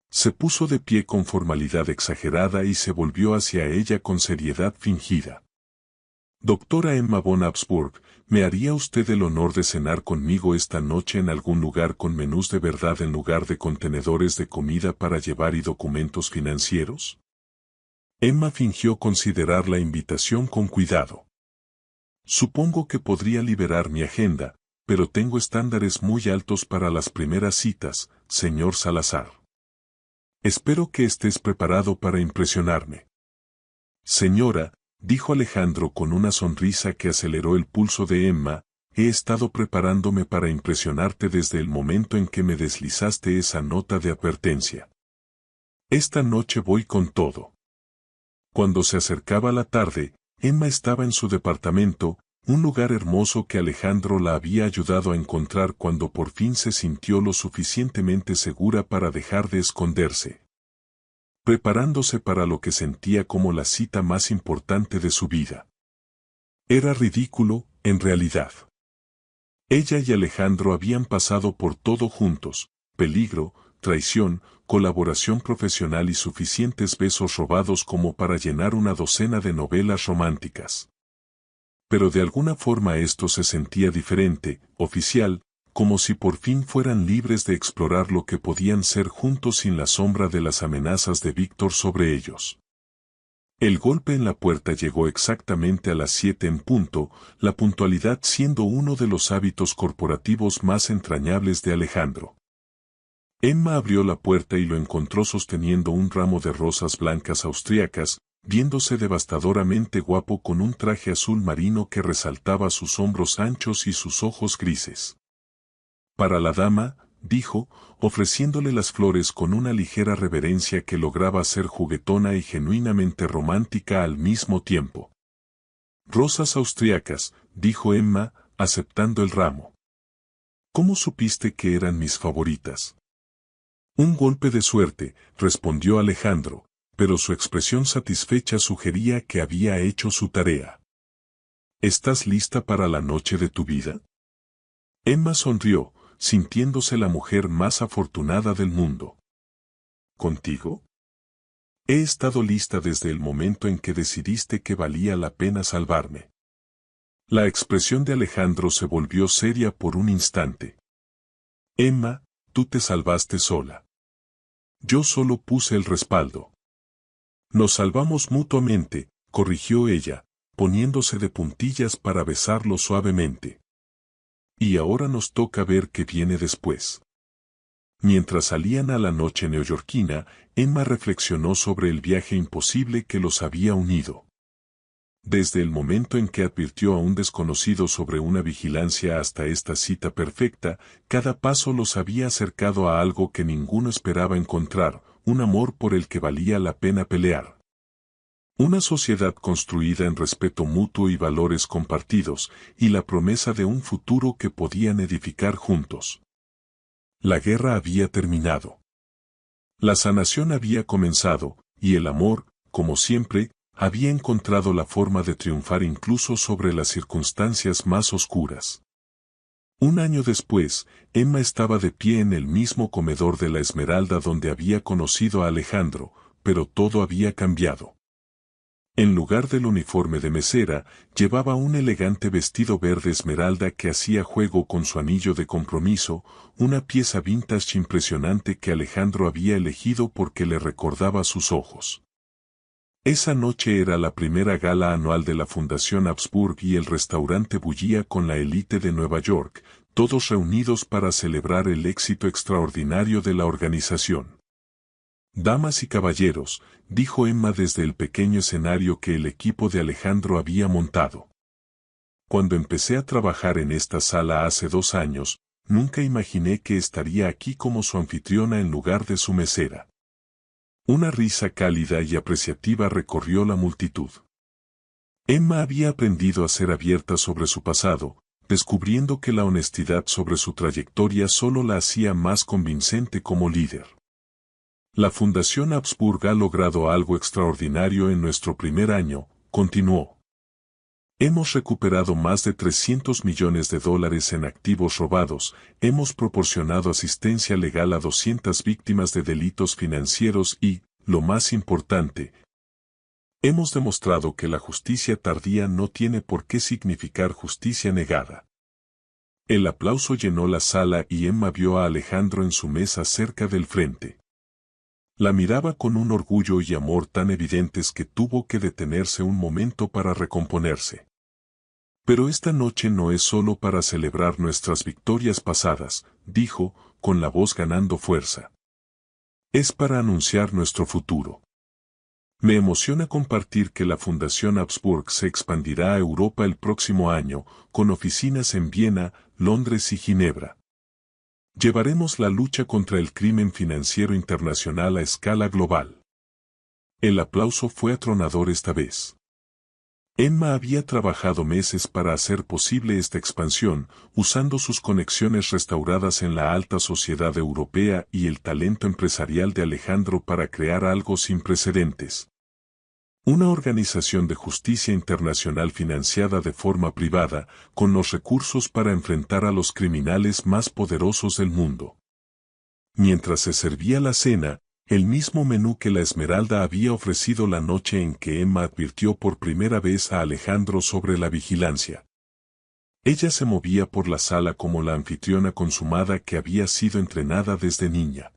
Se puso de pie con formalidad exagerada y se volvió hacia ella con seriedad fingida. Doctora Emma von Habsburg, ¿me haría usted el honor de cenar conmigo esta noche en algún lugar con menús de verdad en lugar de contenedores de comida para llevar y documentos financieros? Emma fingió considerar la invitación con cuidado. Supongo que podría liberar mi agenda, pero tengo estándares muy altos para las primeras citas, señor Salazar. Espero que estés preparado para impresionarme. Señora, dijo Alejandro con una sonrisa que aceleró el pulso de Emma, he estado preparándome para impresionarte desde el momento en que me deslizaste esa nota de advertencia. Esta noche voy con todo. Cuando se acercaba la tarde, Emma estaba en su departamento, un lugar hermoso que Alejandro la había ayudado a encontrar cuando por fin se sintió lo suficientemente segura para dejar de esconderse. Preparándose para lo que sentía como la cita más importante de su vida. Era ridículo, en realidad. Ella y Alejandro habían pasado por todo juntos, peligro, traición, colaboración profesional y suficientes besos robados como para llenar una docena de novelas románticas. Pero de alguna forma esto se sentía diferente, oficial, como si por fin fueran libres de explorar lo que podían ser juntos sin la sombra de las amenazas de Víctor sobre ellos. El golpe en la puerta llegó exactamente a las 7 en punto, la puntualidad siendo uno de los hábitos corporativos más entrañables de Alejandro. Emma abrió la puerta y lo encontró sosteniendo un ramo de rosas blancas austriacas, viéndose devastadoramente guapo con un traje azul marino que resaltaba sus hombros anchos y sus ojos grises. Para la dama, dijo, ofreciéndole las flores con una ligera reverencia que lograba ser juguetona y genuinamente romántica al mismo tiempo. Rosas austriacas, dijo Emma, aceptando el ramo. ¿Cómo supiste que eran mis favoritas? Un golpe de suerte, respondió Alejandro, pero su expresión satisfecha sugería que había hecho su tarea. ¿Estás lista para la noche de tu vida? Emma sonrió, sintiéndose la mujer más afortunada del mundo. ¿Contigo? He estado lista desde el momento en que decidiste que valía la pena salvarme. La expresión de Alejandro se volvió seria por un instante. Emma, tú te salvaste sola. Yo solo puse el respaldo. Nos salvamos mutuamente, corrigió ella, poniéndose de puntillas para besarlo suavemente. Y ahora nos toca ver qué viene después. Mientras salían a la noche neoyorquina, Emma reflexionó sobre el viaje imposible que los había unido. Desde el momento en que advirtió a un desconocido sobre una vigilancia hasta esta cita perfecta, cada paso los había acercado a algo que ninguno esperaba encontrar, un amor por el que valía la pena pelear. Una sociedad construida en respeto mutuo y valores compartidos, y la promesa de un futuro que podían edificar juntos. La guerra había terminado. La sanación había comenzado, y el amor, como siempre, había encontrado la forma de triunfar incluso sobre las circunstancias más oscuras. Un año después, Emma estaba de pie en el mismo comedor de la Esmeralda donde había conocido a Alejandro, pero todo había cambiado. En lugar del uniforme de mesera, llevaba un elegante vestido verde esmeralda que hacía juego con su anillo de compromiso, una pieza vintage impresionante que Alejandro había elegido porque le recordaba sus ojos. Esa noche era la primera gala anual de la Fundación Habsburg y el restaurante bullía con la élite de Nueva York, todos reunidos para celebrar el éxito extraordinario de la organización. Damas y caballeros, dijo Emma desde el pequeño escenario que el equipo de Alejandro había montado. Cuando empecé a trabajar en esta sala hace 2 años, nunca imaginé que estaría aquí como su anfitriona en lugar de su mesera. Una risa cálida y apreciativa recorrió la multitud. Emma había aprendido a ser abierta sobre su pasado, descubriendo que la honestidad sobre su trayectoria solo la hacía más convincente como líder. La Fundación Habsburg ha logrado algo extraordinario en nuestro primer año, continuó. Hemos recuperado más de $300 millones en activos robados, hemos proporcionado asistencia legal a 200 víctimas de delitos financieros y, lo más importante, hemos demostrado que la justicia tardía no tiene por qué significar justicia negada. El aplauso llenó la sala y Emma vio a Alejandro en su mesa cerca del frente. La miraba con un orgullo y amor tan evidentes que tuvo que detenerse un momento para recomponerse. Pero esta noche no es solo para celebrar nuestras victorias pasadas, dijo, con la voz ganando fuerza. Es para anunciar nuestro futuro. Me emociona compartir que la Fundación Habsburg se expandirá a Europa el próximo año, con oficinas en Viena, Londres y Ginebra. Llevaremos la lucha contra el crimen financiero internacional a escala global. El aplauso fue atronador esta vez. Emma había trabajado meses para hacer posible esta expansión, usando sus conexiones restauradas en la alta sociedad europea y el talento empresarial de Alejandro para crear algo sin precedentes. Una organización de justicia internacional financiada de forma privada, con los recursos para enfrentar a los criminales más poderosos del mundo. Mientras se servía la cena, el mismo menú que la Esmeralda había ofrecido la noche en que Emma advirtió por primera vez a Alejandro sobre la vigilancia. Ella se movía por la sala como la anfitriona consumada que había sido entrenada desde niña.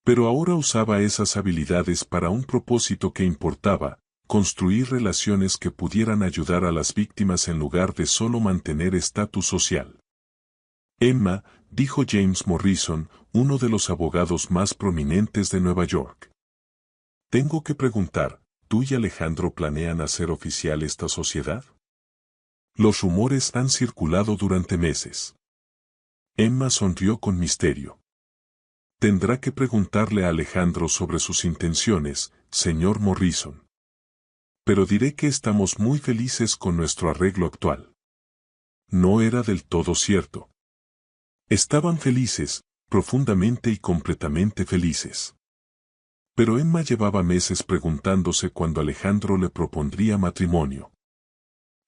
Pero ahora usaba esas habilidades para un propósito que importaba, construir relaciones que pudieran ayudar a las víctimas en lugar de solo mantener estatus social. Emma, dijo James Morrison, uno de los abogados más prominentes de Nueva York. Tengo que preguntar, ¿tú y Alejandro planean hacer oficial esta sociedad? Los rumores han circulado durante meses. Emma sonrió con misterio. Tendrá que preguntarle a Alejandro sobre sus intenciones, señor Morrison. Pero diré que estamos muy felices con nuestro arreglo actual. No era del todo cierto. Estaban felices, profundamente y completamente felices. Pero Emma llevaba meses preguntándose cuándo Alejandro le propondría matrimonio.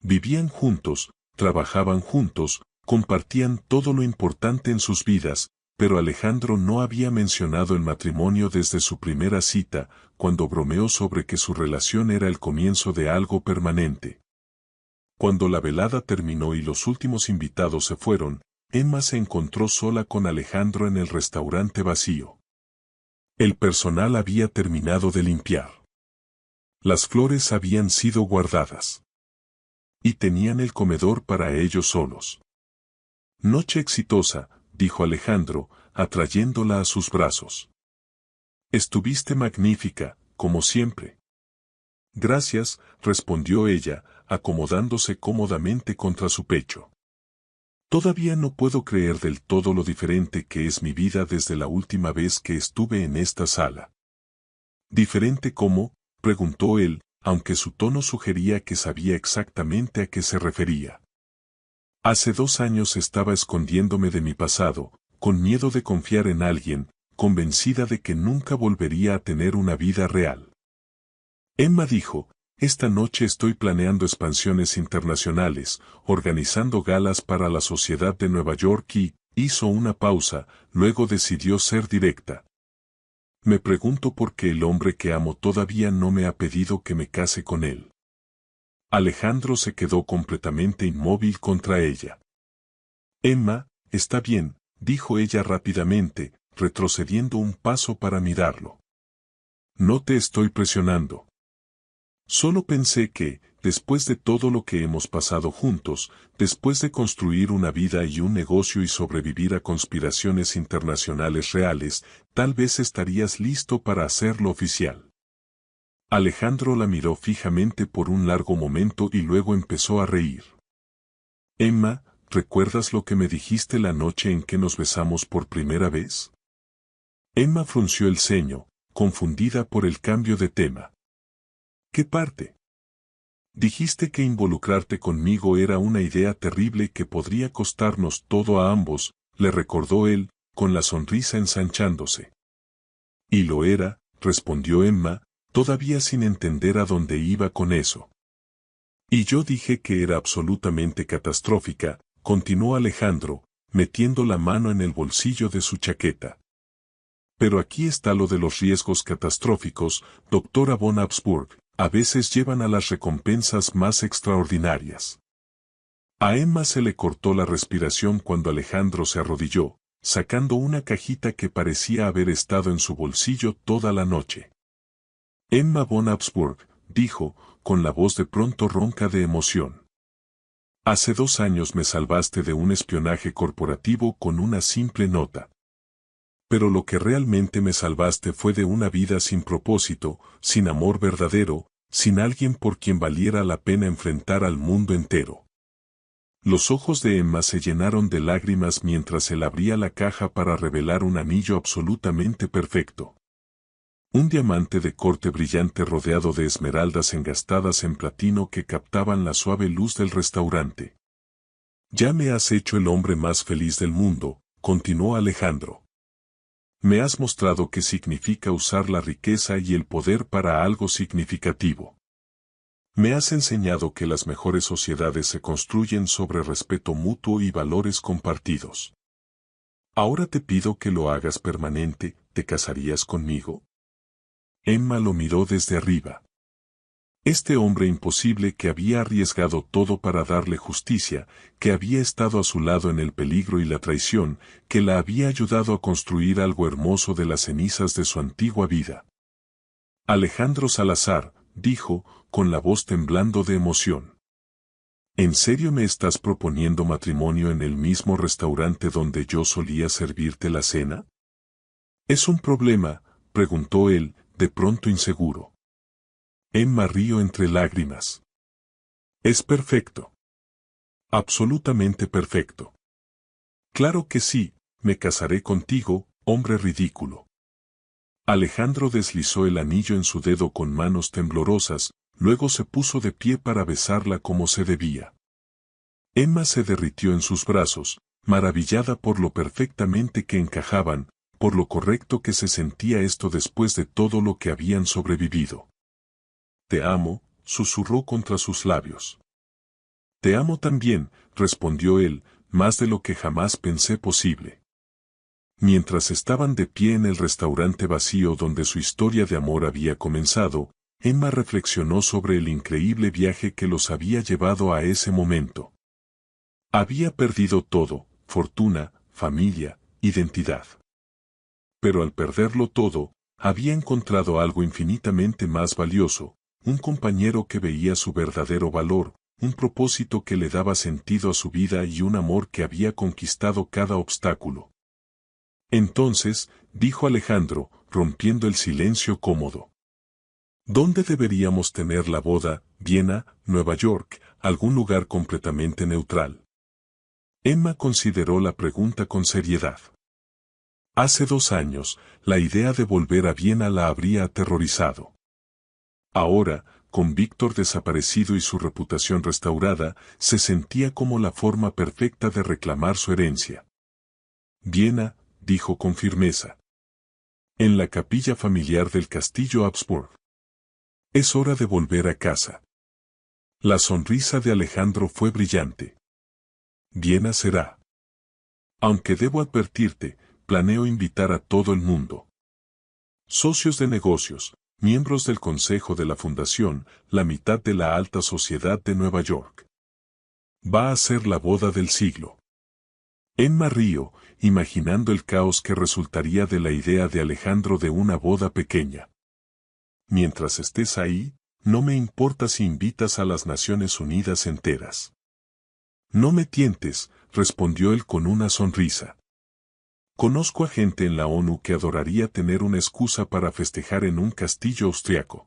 Vivían juntos, trabajaban juntos, compartían todo lo importante en sus vidas, pero Alejandro no había mencionado el matrimonio desde su primera cita, cuando bromeó sobre que su relación era el comienzo de algo permanente. Cuando la velada terminó y los últimos invitados se fueron, Emma se encontró sola con Alejandro en el restaurante vacío. El personal había terminado de limpiar. Las flores habían sido guardadas. Y tenían el comedor para ellos solos. Noche exitosa, dijo Alejandro, atrayéndola a sus brazos. Estuviste magnífica, como siempre. Gracias, respondió ella, acomodándose cómodamente contra su pecho. Todavía no puedo creer del todo lo diferente que es mi vida desde la última vez que estuve en esta sala. ¿Diferente cómo?, preguntó él, aunque su tono sugería que sabía exactamente a qué se refería. Hace 2 años estaba escondiéndome de mi pasado, con miedo de confiar en alguien, convencida de que nunca volvería a tener una vida real. Emma dijo, esta noche estoy planeando expansiones internacionales, organizando galas para la Sociedad de Nueva York y, hizo una pausa, luego decidió ser directa. Me pregunto por qué el hombre que amo todavía no me ha pedido que me case con él. Alejandro se quedó completamente inmóvil contra ella. Emma, está bien, dijo ella rápidamente, retrocediendo un paso para mirarlo. No te estoy presionando. Solo pensé que, después de todo lo que hemos pasado juntos, después de construir una vida y un negocio y sobrevivir a conspiraciones internacionales reales, tal vez estarías listo para hacerlo oficial. Alejandro la miró fijamente por un largo momento y luego empezó a reír. Emma, ¿recuerdas lo que me dijiste la noche en que nos besamos por primera vez? Emma frunció el ceño, confundida por el cambio de tema. ¿Qué parte? Dijiste que involucrarte conmigo era una idea terrible que podría costarnos todo a ambos, le recordó él, con la sonrisa ensanchándose. Y lo era, respondió Emma, todavía sin entender a dónde iba con eso. Y yo dije que era absolutamente catastrófica, continuó Alejandro, metiendo la mano en el bolsillo de su chaqueta. Pero aquí está lo de los riesgos catastróficos, doctora von Habsburg. A veces llevan a las recompensas más extraordinarias. A Emma se le cortó la respiración cuando Alejandro se arrodilló, sacando una cajita que parecía haber estado en su bolsillo toda la noche. Emma von Habsburg, dijo, con la voz de pronto ronca de emoción. Hace 2 años me salvaste de un espionaje corporativo con una simple nota. Pero lo que realmente me salvaste fue de una vida sin propósito, sin amor verdadero, sin alguien por quien valiera la pena enfrentar al mundo entero. Los ojos de Emma se llenaron de lágrimas mientras él abría la caja para revelar un anillo absolutamente perfecto. Un diamante de corte brillante rodeado de esmeraldas engastadas en platino que captaban la suave luz del restaurante. Ya me has hecho el hombre más feliz del mundo, continuó Alejandro. Me has mostrado qué significa usar la riqueza y el poder para algo significativo. Me has enseñado que las mejores sociedades se construyen sobre respeto mutuo y valores compartidos. Ahora te pido que lo hagas permanente, ¿te casarías conmigo? Emma lo miró desde arriba. Este hombre imposible que había arriesgado todo para darle justicia, que había estado a su lado en el peligro y la traición, que la había ayudado a construir algo hermoso de las cenizas de su antigua vida. Alejandro Salazar, dijo, con la voz temblando de emoción. ¿En serio me estás proponiendo matrimonio en el mismo restaurante donde yo solía servirte la cena? ¿Es un problema?, preguntó él, de pronto inseguro. Emma rió entre lágrimas. Es perfecto. Absolutamente perfecto. Claro que sí, me casaré contigo, hombre ridículo. Alejandro deslizó el anillo en su dedo con manos temblorosas, luego se puso de pie para besarla como se debía. Emma se derritió en sus brazos, maravillada por lo perfectamente que encajaban, por lo correcto que se sentía esto después de todo lo que habían sobrevivido. Te amo, susurró contra sus labios. Te amo también, respondió él, más de lo que jamás pensé posible. Mientras estaban de pie en el restaurante vacío donde su historia de amor había comenzado, Emma reflexionó sobre el increíble viaje que los había llevado a ese momento. Había perdido todo, fortuna, familia, identidad. Pero al perderlo todo, había encontrado algo infinitamente más valioso, un compañero que veía su verdadero valor, un propósito que le daba sentido a su vida y un amor que había conquistado cada obstáculo. Entonces, dijo Alejandro, rompiendo el silencio cómodo. ¿Dónde deberíamos tener la boda? ¿Viena, Nueva York, algún lugar completamente neutral? Emma consideró la pregunta con seriedad. Hace 2 años, la idea de volver a Viena la habría aterrorizado. Ahora, con Víctor desaparecido y su reputación restaurada, se sentía como la forma perfecta de reclamar su herencia. Viena, dijo con firmeza. En la capilla familiar del castillo Habsburg. Es hora de volver a casa. La sonrisa de Alejandro fue brillante. Viena será. Aunque debo advertirte, planeo invitar a todo el mundo. Socios de negocios, miembros del consejo de la fundación, la mitad de la alta sociedad de Nueva York. Va a ser la boda del siglo. Emma rió, imaginando el caos que resultaría de la idea de Alejandro de una boda pequeña. Mientras estés ahí, no me importa si invitas a las Naciones Unidas enteras. No me tientes, respondió él con una sonrisa. Conozco a gente en la ONU que adoraría tener una excusa para festejar en un castillo austriaco.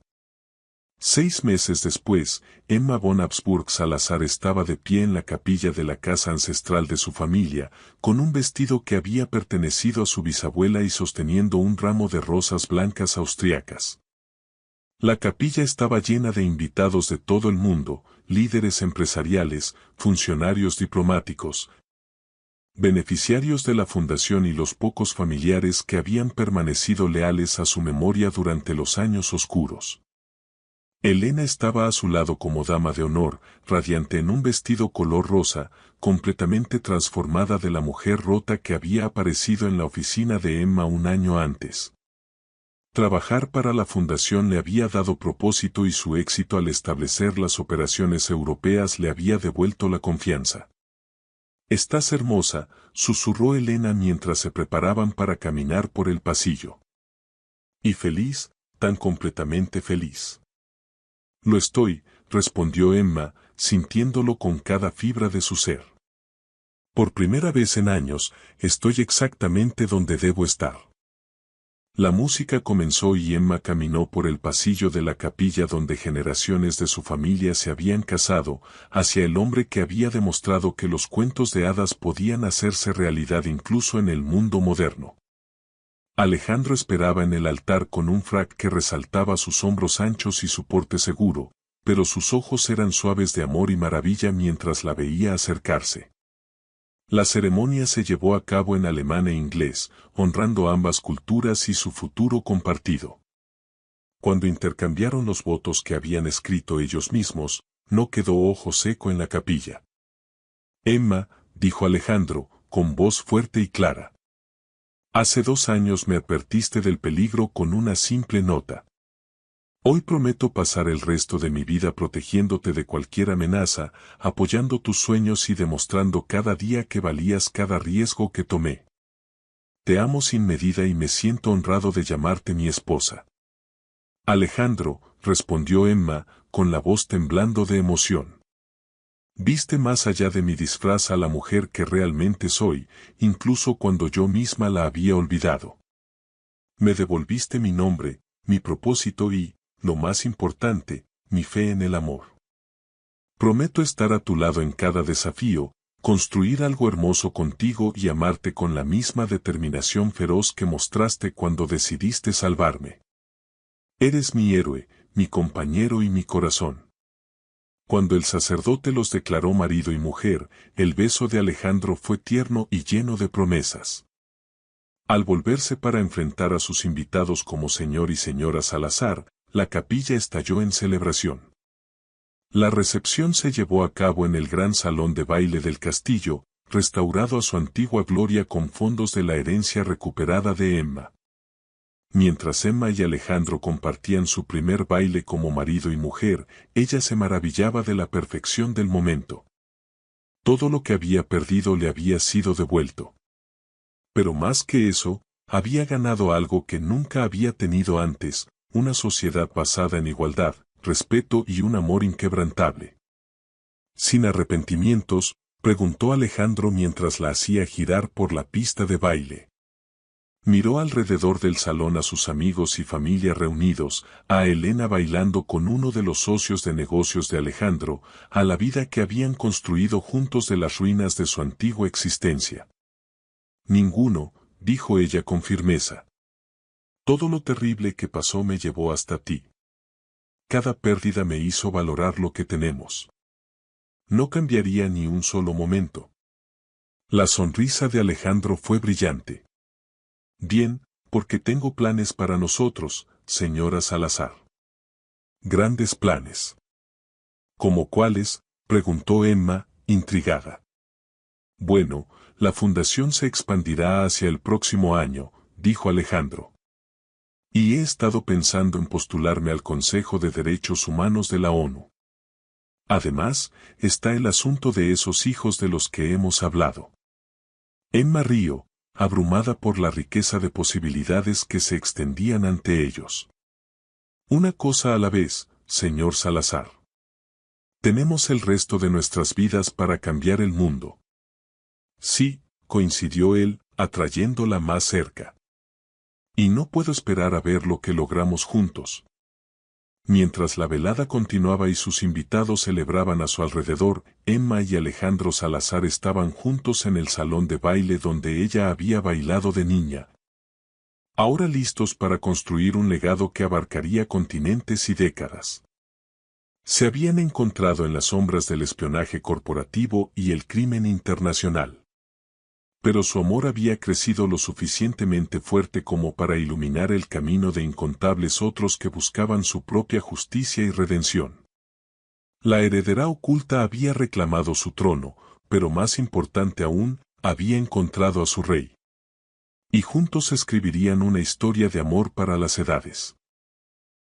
6 meses después, Emma von Habsburg Salazar estaba de pie en la capilla de la casa ancestral de su familia, con un vestido que había pertenecido a su bisabuela y sosteniendo un ramo de rosas blancas austriacas. La capilla estaba llena de invitados de todo el mundo, líderes empresariales, funcionarios diplomáticos, beneficiarios de la fundación y los pocos familiares que habían permanecido leales a su memoria durante los años oscuros. Elena estaba a su lado como dama de honor, radiante en un vestido color rosa, completamente transformada de la mujer rota que había aparecido en la oficina de Emma un año antes. Trabajar para la fundación le había dado propósito y su éxito al establecer las operaciones europeas le había devuelto la confianza. «Estás hermosa», susurró Elena mientras se preparaban para caminar por el pasillo. «Y feliz, tan completamente feliz». «Lo estoy», respondió Emma, sintiéndolo con cada fibra de su ser. «Por primera vez en años, estoy exactamente donde debo estar». La música comenzó y Emma caminó por el pasillo de la capilla donde generaciones de su familia se habían casado, hacia el hombre que había demostrado que los cuentos de hadas podían hacerse realidad incluso en el mundo moderno. Alejandro esperaba en el altar con un frac que resaltaba sus hombros anchos y su porte seguro, pero sus ojos eran suaves de amor y maravilla mientras la veía acercarse. La ceremonia se llevó a cabo en alemán e inglés, honrando ambas culturas y su futuro compartido. Cuando intercambiaron los votos que habían escrito ellos mismos, no quedó ojo seco en la capilla. «Emma», dijo Alejandro, con voz fuerte y clara. «Hace 2 años me advertiste del peligro con una simple nota. Hoy prometo pasar el resto de mi vida protegiéndote de cualquier amenaza, apoyando tus sueños y demostrando cada día que valías cada riesgo que tomé. Te amo sin medida y me siento honrado de llamarte mi esposa». «Alejandro», respondió Emma, con la voz temblando de emoción. «Viste más allá de mi disfraz a la mujer que realmente soy, incluso cuando yo misma la había olvidado. Me devolviste mi nombre, mi propósito y, lo más importante, mi fe en el amor. Prometo estar a tu lado en cada desafío, construir algo hermoso contigo y amarte con la misma determinación feroz que mostraste cuando decidiste salvarme. Eres mi héroe, mi compañero y mi corazón». Cuando el sacerdote los declaró marido y mujer, el beso de Alejandro fue tierno y lleno de promesas. Al volverse para enfrentar a sus invitados como señor y señora Salazar, la capilla estalló en celebración. La recepción se llevó a cabo en el gran salón de baile del castillo, restaurado a su antigua gloria con fondos de la herencia recuperada de Emma. Mientras Emma y Alejandro compartían su primer baile como marido y mujer, ella se maravillaba de la perfección del momento. Todo lo que había perdido le había sido devuelto. Pero más que eso, había ganado algo que nunca había tenido antes, una sociedad basada en igualdad, respeto y un amor inquebrantable. Sin arrepentimientos, preguntó Alejandro mientras la hacía girar por la pista de baile. Miró alrededor del salón a sus amigos y familia reunidos, a Helena bailando con uno de los socios de negocios de Alejandro, a la vida que habían construido juntos de las ruinas de su antigua existencia. Ninguno, dijo ella con firmeza. Todo lo terrible que pasó me llevó hasta ti. Cada pérdida me hizo valorar lo que tenemos. No cambiaría ni un solo momento. La sonrisa de Alejandro fue brillante. Bien, porque tengo planes para nosotros, señora Salazar. Grandes planes. ¿Cómo cuáles?, preguntó Emma, intrigada. Bueno, la fundación se expandirá hacia el próximo año, dijo Alejandro. Y he estado pensando en postularme al Consejo de Derechos Humanos de la ONU. Además, está el asunto de esos hijos de los que hemos hablado. Emma rió, abrumada por la riqueza de posibilidades que se extendían ante ellos. Una cosa a la vez, señor Salazar. Tenemos el resto de nuestras vidas para cambiar el mundo. Sí, coincidió él, atrayéndola más cerca. Y no puedo esperar a ver lo que logramos juntos. Mientras la velada continuaba y sus invitados celebraban a su alrededor, Emma y Alejandro Salazar estaban juntos en el salón de baile donde ella había bailado de niña. Ahora listos para construir un legado que abarcaría continentes y décadas. Se habían encontrado en las sombras del espionaje corporativo y el crimen internacional. Pero su amor había crecido lo suficientemente fuerte como para iluminar el camino de incontables otros que buscaban su propia justicia y redención. La heredera oculta había reclamado su trono, pero más importante aún, había encontrado a su rey. Y juntos escribirían una historia de amor para las edades.